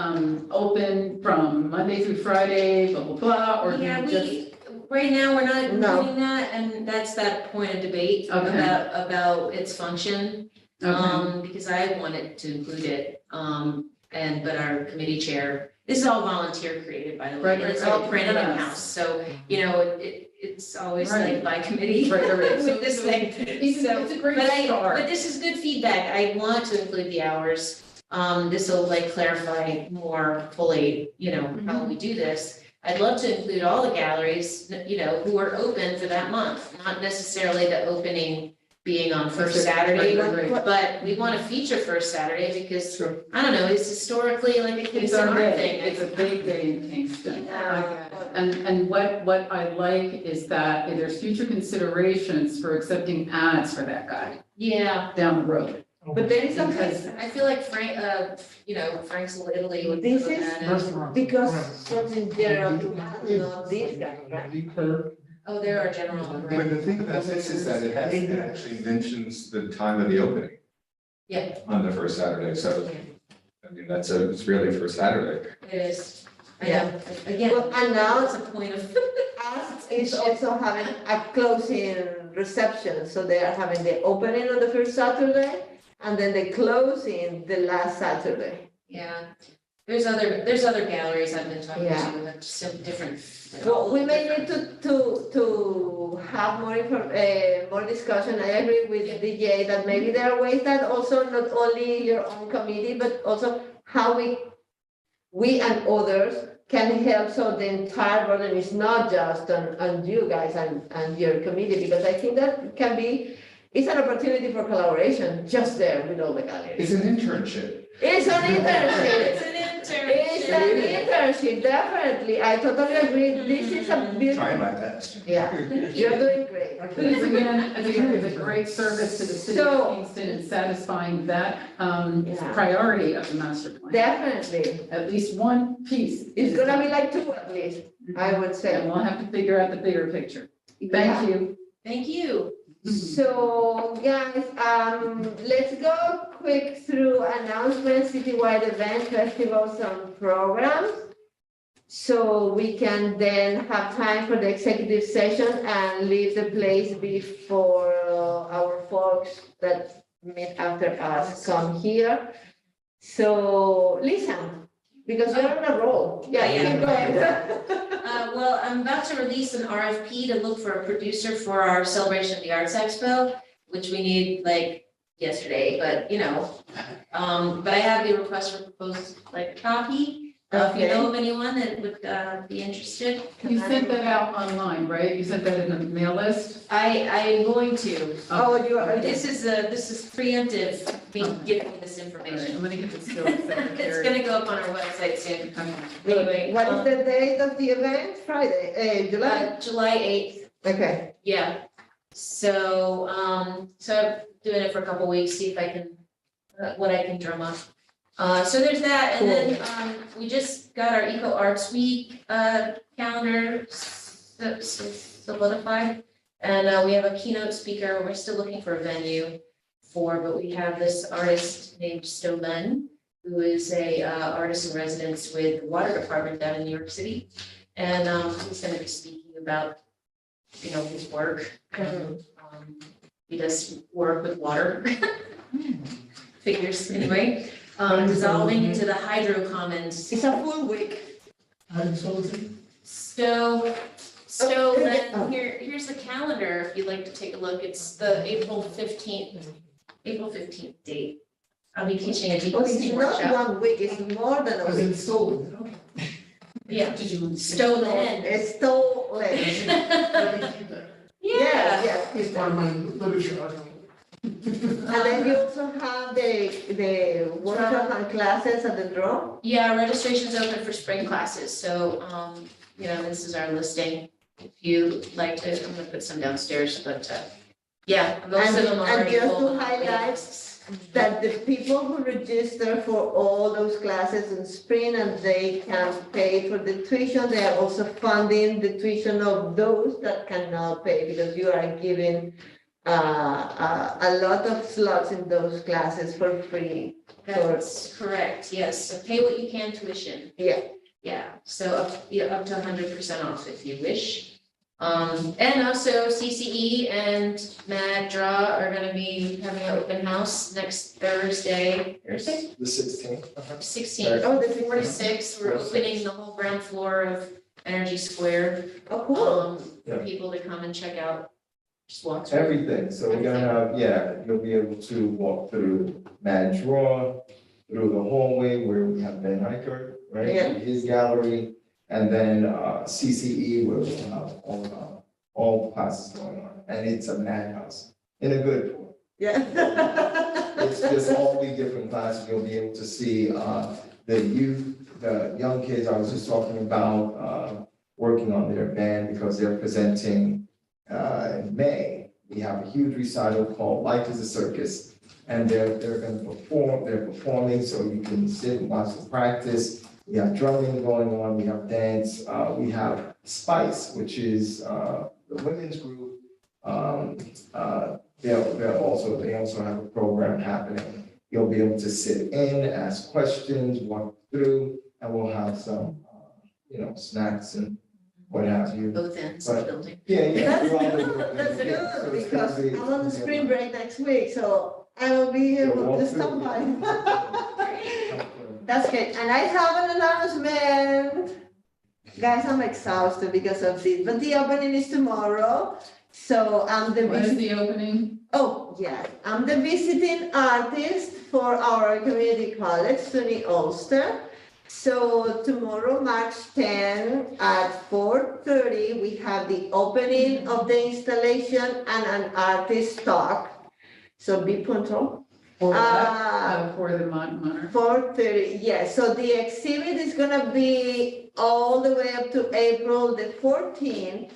open from Monday through Friday, blah, blah, blah, or do yeah, you just? right now, we're not No. including that, and that's that point of debate Okay. about its function. Okay. Because I wanted to include it, but our committee chair, this is all volunteer created, by the way, Right, and it's right, all right. printed Yes. in-house, so, you know, it's always Right. like by committee Right, right, right. with this thing. It's So, a great But start. this is good feedback, I want to include the hours. This will like clarify more fully, you know, how we do this. I'd love to include all the galleries, you know, who are open for that month, not necessarily the opening being on first Okay, Saturday. right, right. But we want to feature first Saturday because, Sure. I don't know, it's historically like a It's Kingston our art day, thing. it's a big day in Kingston. Yeah. And what I like is that there's future considerations for accepting ads for that guy Yeah, down the road. But there is some, I feel like Frank's Little Italy would. This put is that in. Restaurant. because something general to have, not this guy, right? Oh, there are general. But the thing about this is that it actually mentions the time of the opening. Yeah. On the first Saturday, so, I mean, it's really for Saturday. It is. I Yeah. know. Again, Well, and now it's a point of. us is also having a closing reception, so they are having the opening on the first Saturday and then the closing the last Saturday. Yeah, there's other galleries I've been talking Yeah. to, that's some different. Well, we may need to have more discussion. I agree with DJ that maybe there are ways that also not only your own committee, but also how we and others can help so the entire burden is not just on you guys and your committee, because I think that can be, it's an opportunity for collaboration just there with all the galleries. It's an internship. It's an internship. an It's an internship, definitely. I totally agree. This is a beautiful. Trying my best. Yeah, you're doing great. Please, again, I think it was a great service to the city of So- Kingston in satisfying that Yeah. priority of the master plan. Definitely. At least one piece. It's gonna be like two at least, I would And say. we'll have to figure out the bigger picture. Yeah. Thank you. Thank you. So, guys, let's go quick through announcements, citywide events, festivals, and programs. So we can then have time for the executive session and leave the place before our folks that meet after us come here. So, Lisa, because you're on a roll. Yeah, Yeah. keep going. Well, I'm about to release an RFP to look for a producer for our Celebration of the Arts Expo, which we need like yesterday, but but I have the request for proposals, like a copy. If you know of anyone that would be interested, You sent that out online, right? You sent that in the mail list? I'm going to. Oh, you are. This is preemptive, me giving this All right, information. I'm gonna get this to the It's secretary. gonna go up on our website soon. Anyway, What is the date of the event? Friday, July? July 8th. Okay. Yeah, so, so I'm doing it for a couple weeks, see if I can, what I can drum up. So there's that, and then, we just got our Eco Arts Week, calendar solidified. And, we have a keynote speaker, we're still looking for a venue but we have this artist named Stowe Len, who is a, artist in residence with the water department down in New York City. And, he's gonna be speaking about, his work. He does work with water. Figures, anyway, dissolving into the hydro commons. It's a full week. Stowe, then here's the calendar, if you'd like to take a look, it's the April 15th date. I'll be teaching a deep Oh, it's listening not workshop. 1 week, it's more than a Because week. it's stolen. Yeah, Did you? Stolen. It's stolen. Let me keep that. Yes, It's part of my literature article. And then you also have the workshop and classes at the draw. Yeah, registration's open for spring classes, so, this is our listing. If you like to, I'm gonna put some downstairs, but, yeah, most of them are And already just full. to highlight that the people who register for all those classes in spring and they can pay for the tuition, they are also funding the tuition of those that cannot pay, because you are giving a lot of slots in those classes for free. That's correct, yes, so pay what you can tuition. Yeah. Yeah, so up to 100% off if you wish. And also CCE and MADRA are gonna be having an open house next Thursday, The 16th. 16th. Oh, the 46, we're opening the whole ground floor of Energy Square, Oh, cool. for Yeah. people to come and check out. Just walk through. Everything, so we're gonna have, you'll be able to walk through Mad Draw, through the hallway where we have Ben Hiker, right? Yeah. His gallery, and then CCE where we'll have all classes going on, and it's a madhouse, in a good way. Yeah. It's just all the different classes, you'll be able to see the youth, the young kids, I was just talking about working on their band because they're presenting in May. We have a huge recital called Life is a Circus, And they're gonna perform, they're performing, so you can sit and watch the practice. We have drumming going on, we have dance, we have Spice, which is, the women's group. They also have a program happening. You'll be able to sit in, ask questions, walk through, and we'll have some, snacks and what have you. Both ends of the But- building. Yeah. we're all That's gonna- that's yeah, so good, it's because gonna be- I'm on the spring break next week, so I will be able to stop by. That's great, and I have an announcement. Guys, I'm exhausted because of this, but the opening is tomorrow, so I'm the When is the opening? Oh, yeah, I'm the visiting artist for our community college, SUNY Ulster. So tomorrow, March 10 at 4:30, we have the opening of the installation and an artist talk. So be punctual. For what? Uh, For the monarch? 4:30, yes, so the exhibit is gonna be all the way up to April the 14th.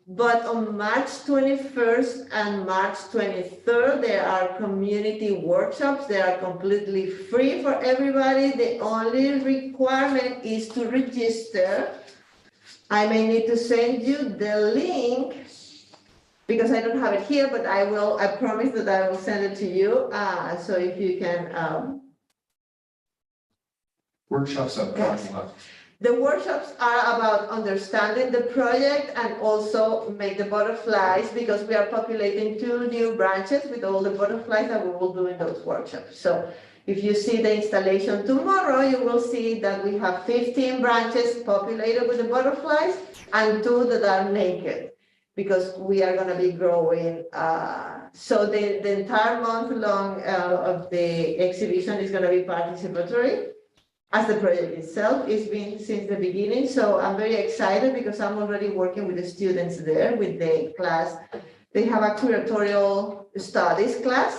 But on March 21st and March 23rd, there are community workshops. They are completely free for everybody. The only requirement is to register. I may need to send you the link because I don't have it here, but I promise that I will send it to you. So if you can, Workshops up front, what? the workshops are about understanding the project and also make the butterflies, because we are populating 2 new branches with all the butterflies that we will do in those workshops. So if you see the installation tomorrow, you will see that we have 15 branches populated with the butterflies and 2 that are naked, because we are gonna be growing. So the entire month long of the exhibition is gonna be participatory, as the project itself is been since the beginning. So I'm very excited because I'm already working with the students there with the class. They have a curatorial studies class,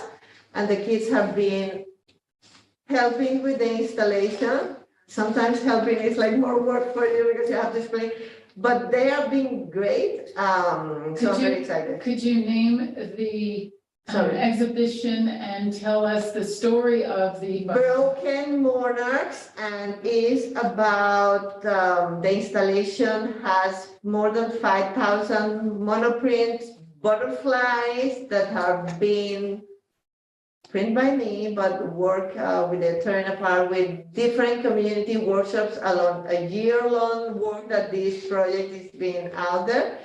and the kids have been helping with the installation. Sometimes helping is like more work for you because you have to explain, but they are being great. So I'm very excited. Could you name the Sorry. exhibition and tell us the story of the? Broken Monarchs, and is about, the installation has more than 5,000 monoprint butterflies that have been printed by me, but work with the Turn Apart with different community workshops along a year-long work that this project is being out there.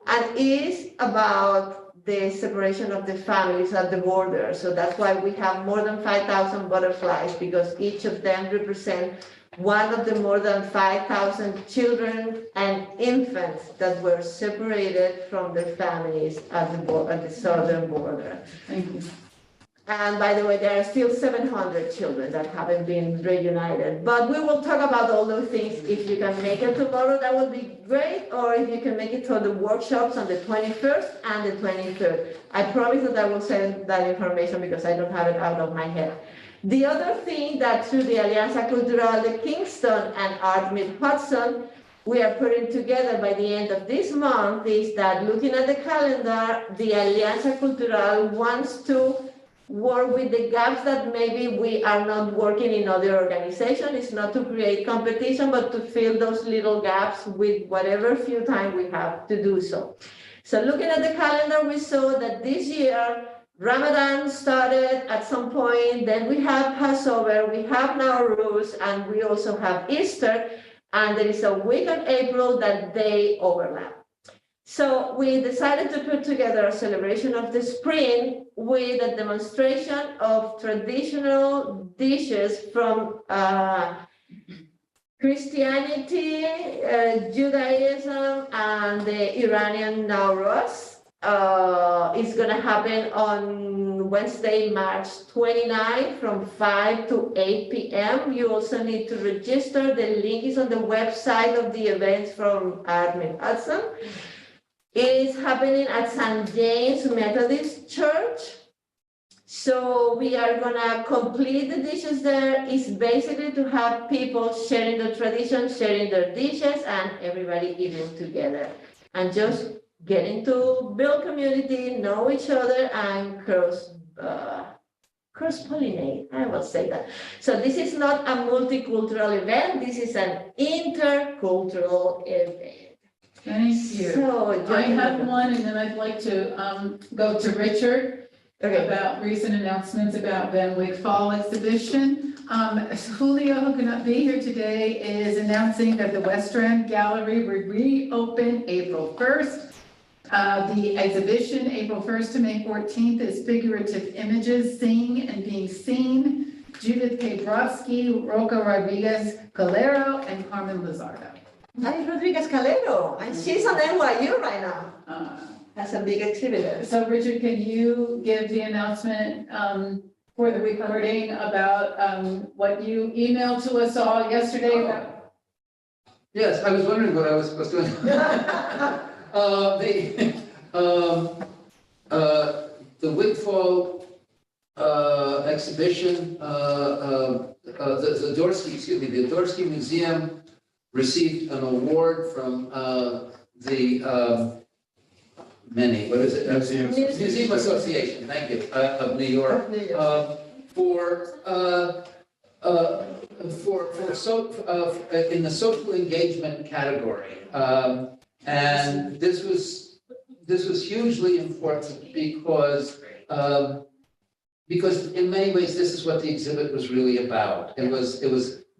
And is about the separation of the families at the border. So that's why we have more than 5,000 butterflies, because each of them represent one of the more than 5,000 children and infants that were separated from their families at the southern border. Thank you. And by the way, there are still 700 children that haven't been reunited. But we will talk about all those things. If you can make it tomorrow, that would be great. Or if you can make it for the workshops on the 21st and the 23rd. I promise that I will send that information because I don't have it out of my head. The other thing that through the Alianza Cultural de Kingston and Art Mid Hudson, we are putting together by the end of this month is that, looking at the calendar, the Alianza Cultural wants to work with the gaps that maybe we are not working in other organizations. It's not to create competition, but to fill those little gaps with whatever few time we have to do so. So looking at the calendar, we saw that this year, Ramadan started at some point, then we have Passover, we have Nowruz, and we also have Easter, and there is a week of April that they overlap. So we decided to put together a celebration of the spring with a demonstration of traditional dishes from Christianity, Judaism, and the Iranian Nowruz. It's gonna happen on Wednesday, March 29 from 5 to 8 p.m. You also need to register. The link is on the website of the events from Art Mid Hudson. It is happening at St. James Methodist Church. So we are gonna complete the dishes there. It's basically to have people sharing the tradition, sharing their dishes, and everybody eating together. And just getting to build community, know each other, and cross cross-pollinate, I will say that. So this is not a multicultural event, this is an intercultural event. Thank you. So. I have one, and then I'd like to go to Richard Okay, about recent announcements about Van Wyck Fall exhibition. Julio, who cannot be here today, is announcing that the West End Gallery will reopen April 1st. The exhibition, April 1st to May 14th, is figurative images, seeing and being seen. Judith Pedrovsky, Roca Rodriguez Calero, and Carmen Lizardo. hi Rodriguez Calero, and she's on NYU right now, as a big exhibitor. So Richard, can you give the announcement for the recording about what you emailed to us all yesterday about? Yes, I was wondering what I was supposed to The Wigfall exhibition, the Dorsky Museum received an award from what is it? Museum Association, thank you, of New York, in the social engagement category. And this was hugely important because in many ways, this is what the exhibit was really about. It was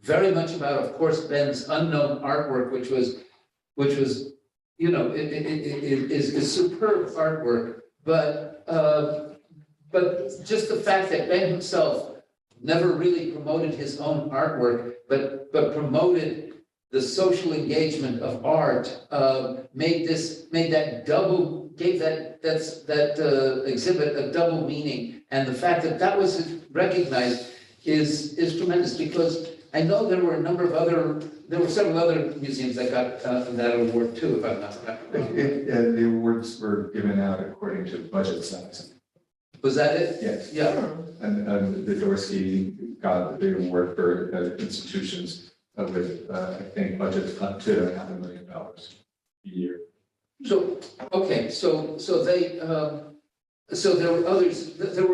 very much about, of course, Ben's unknown artwork, which was, you know, it is superb artwork, but just the fact that Ben himself never really promoted his own artwork, but promoted the social engagement of art, gave that exhibit a double meaning. And the fact that that was recognized is tremendous, because I know there were several other museums that got that award too, if I'm not wrong. The awards were given out according to budget size. Was that it? Yes. Yeah. And the Dorsky got the award for institutions with, I think, budgets up to $500,000 a year. So, okay, so they, so there were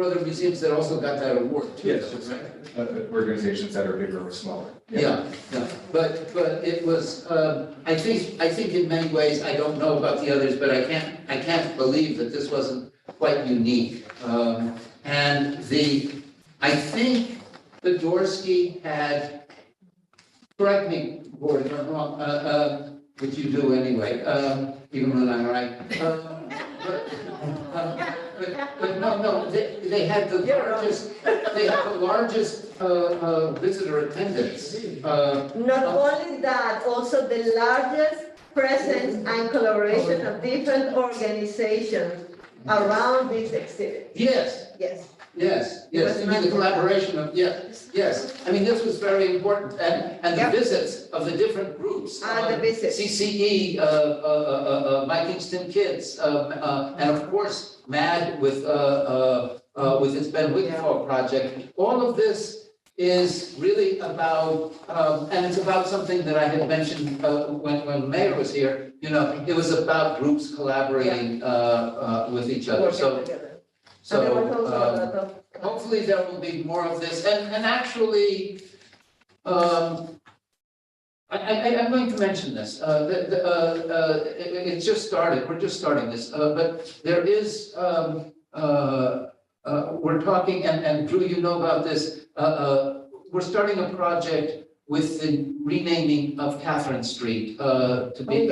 other museums that also got that award too. Yes. Right? Organizations that are bigger or smaller. Yeah, but it was, I think in many ways, I don't know about the others, but I can't believe that this wasn't quite unique. And I think the Dorsky had, correct me, Gordon, if I'm wrong, which you do anyway, even when I'm right. But no, they had the largest visitor attendance. Not only that, also the largest presence and collaboration of different organizations around this exhibit. Yes. Yes. Yes, I mean, the collaboration of, yes. I mean, this was very important, and the visits of the different groups. The visits. CCE, My Kingston Kids, and of course, MAD with its Ben Wigfall project. All of this is really about, and it's about something that I had mentioned when Mayor was here. You know, it was about groups collaborating with each other. So hopefully there will be more of this. And actually, I'm going to mention this. It just started. We're just starting this. But there is, we're talking, and Drew, you know about this. We're starting a project with the renaming of Catherine Street to be,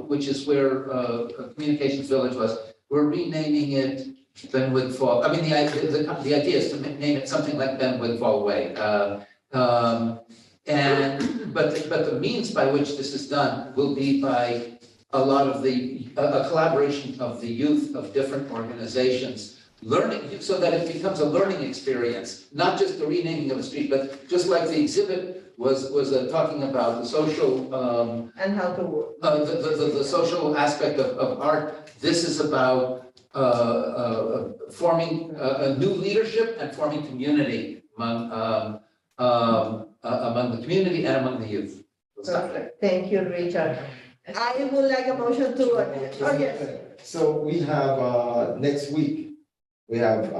which is where Communications Village was. We're renaming it Ben Wigfall. I mean, the idea is to name it something like Ben Wigfall Way. But the means by which this is done will be by a lot of a collaboration of the youth of different organizations, learning, so that it becomes a learning experience, not just the renaming of a street, but just like the exhibit was talking about the social and how to work. The social aspect of art. This is about forming a new leadership and forming community among the community and among the youth. Perfect. Thank you, Richard. I would like a motion to, So we have, next week, we have,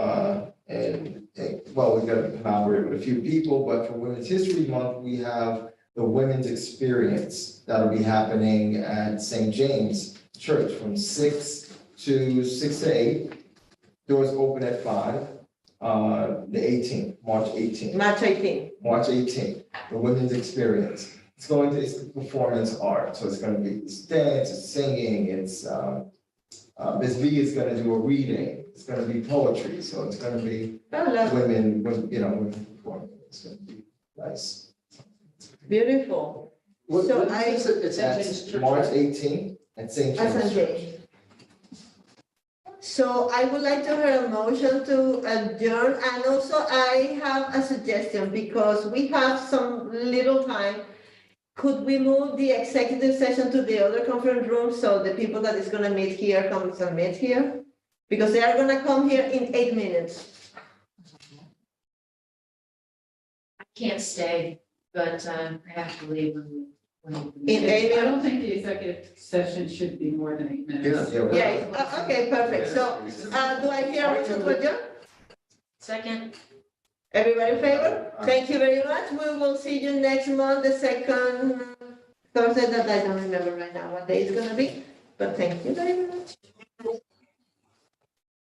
well, we're gonna collaborate with a few people, but for Women's History Month, we have the Women's Experience. That'll be happening at St. James Church from 6 to 8. Doors open at 5, the 18th, March 18th. March 18th, the Women's Experience. It's performance art, so it's gonna be dance, it's singing, it's, Ms. V is gonna do a reading, it's gonna be poetry, so it's gonna be women performing, it's gonna be nice. Beautiful. What- So what is this? It's St. James That's Church, March right? 18th at St. At James. St. James. So I would like to hear a motion to adjourn, and also I have a suggestion, because we have some little time. Could we move the executive session to the other conference room, so the people that is gonna meet here comes and meet here? Because they are gonna come here in 8 minutes. I can't stay, but I have to leave when. In 8 I minutes? don't think the executive session should be more than 8 minutes. Yeah, okay, perfect. So, do I hear a motion to adjourn? Second. Everybody in favor? Thank you very much. We will see you next month, the second Thursday, that I don't remember right now what day it's gonna be, but thank you very much.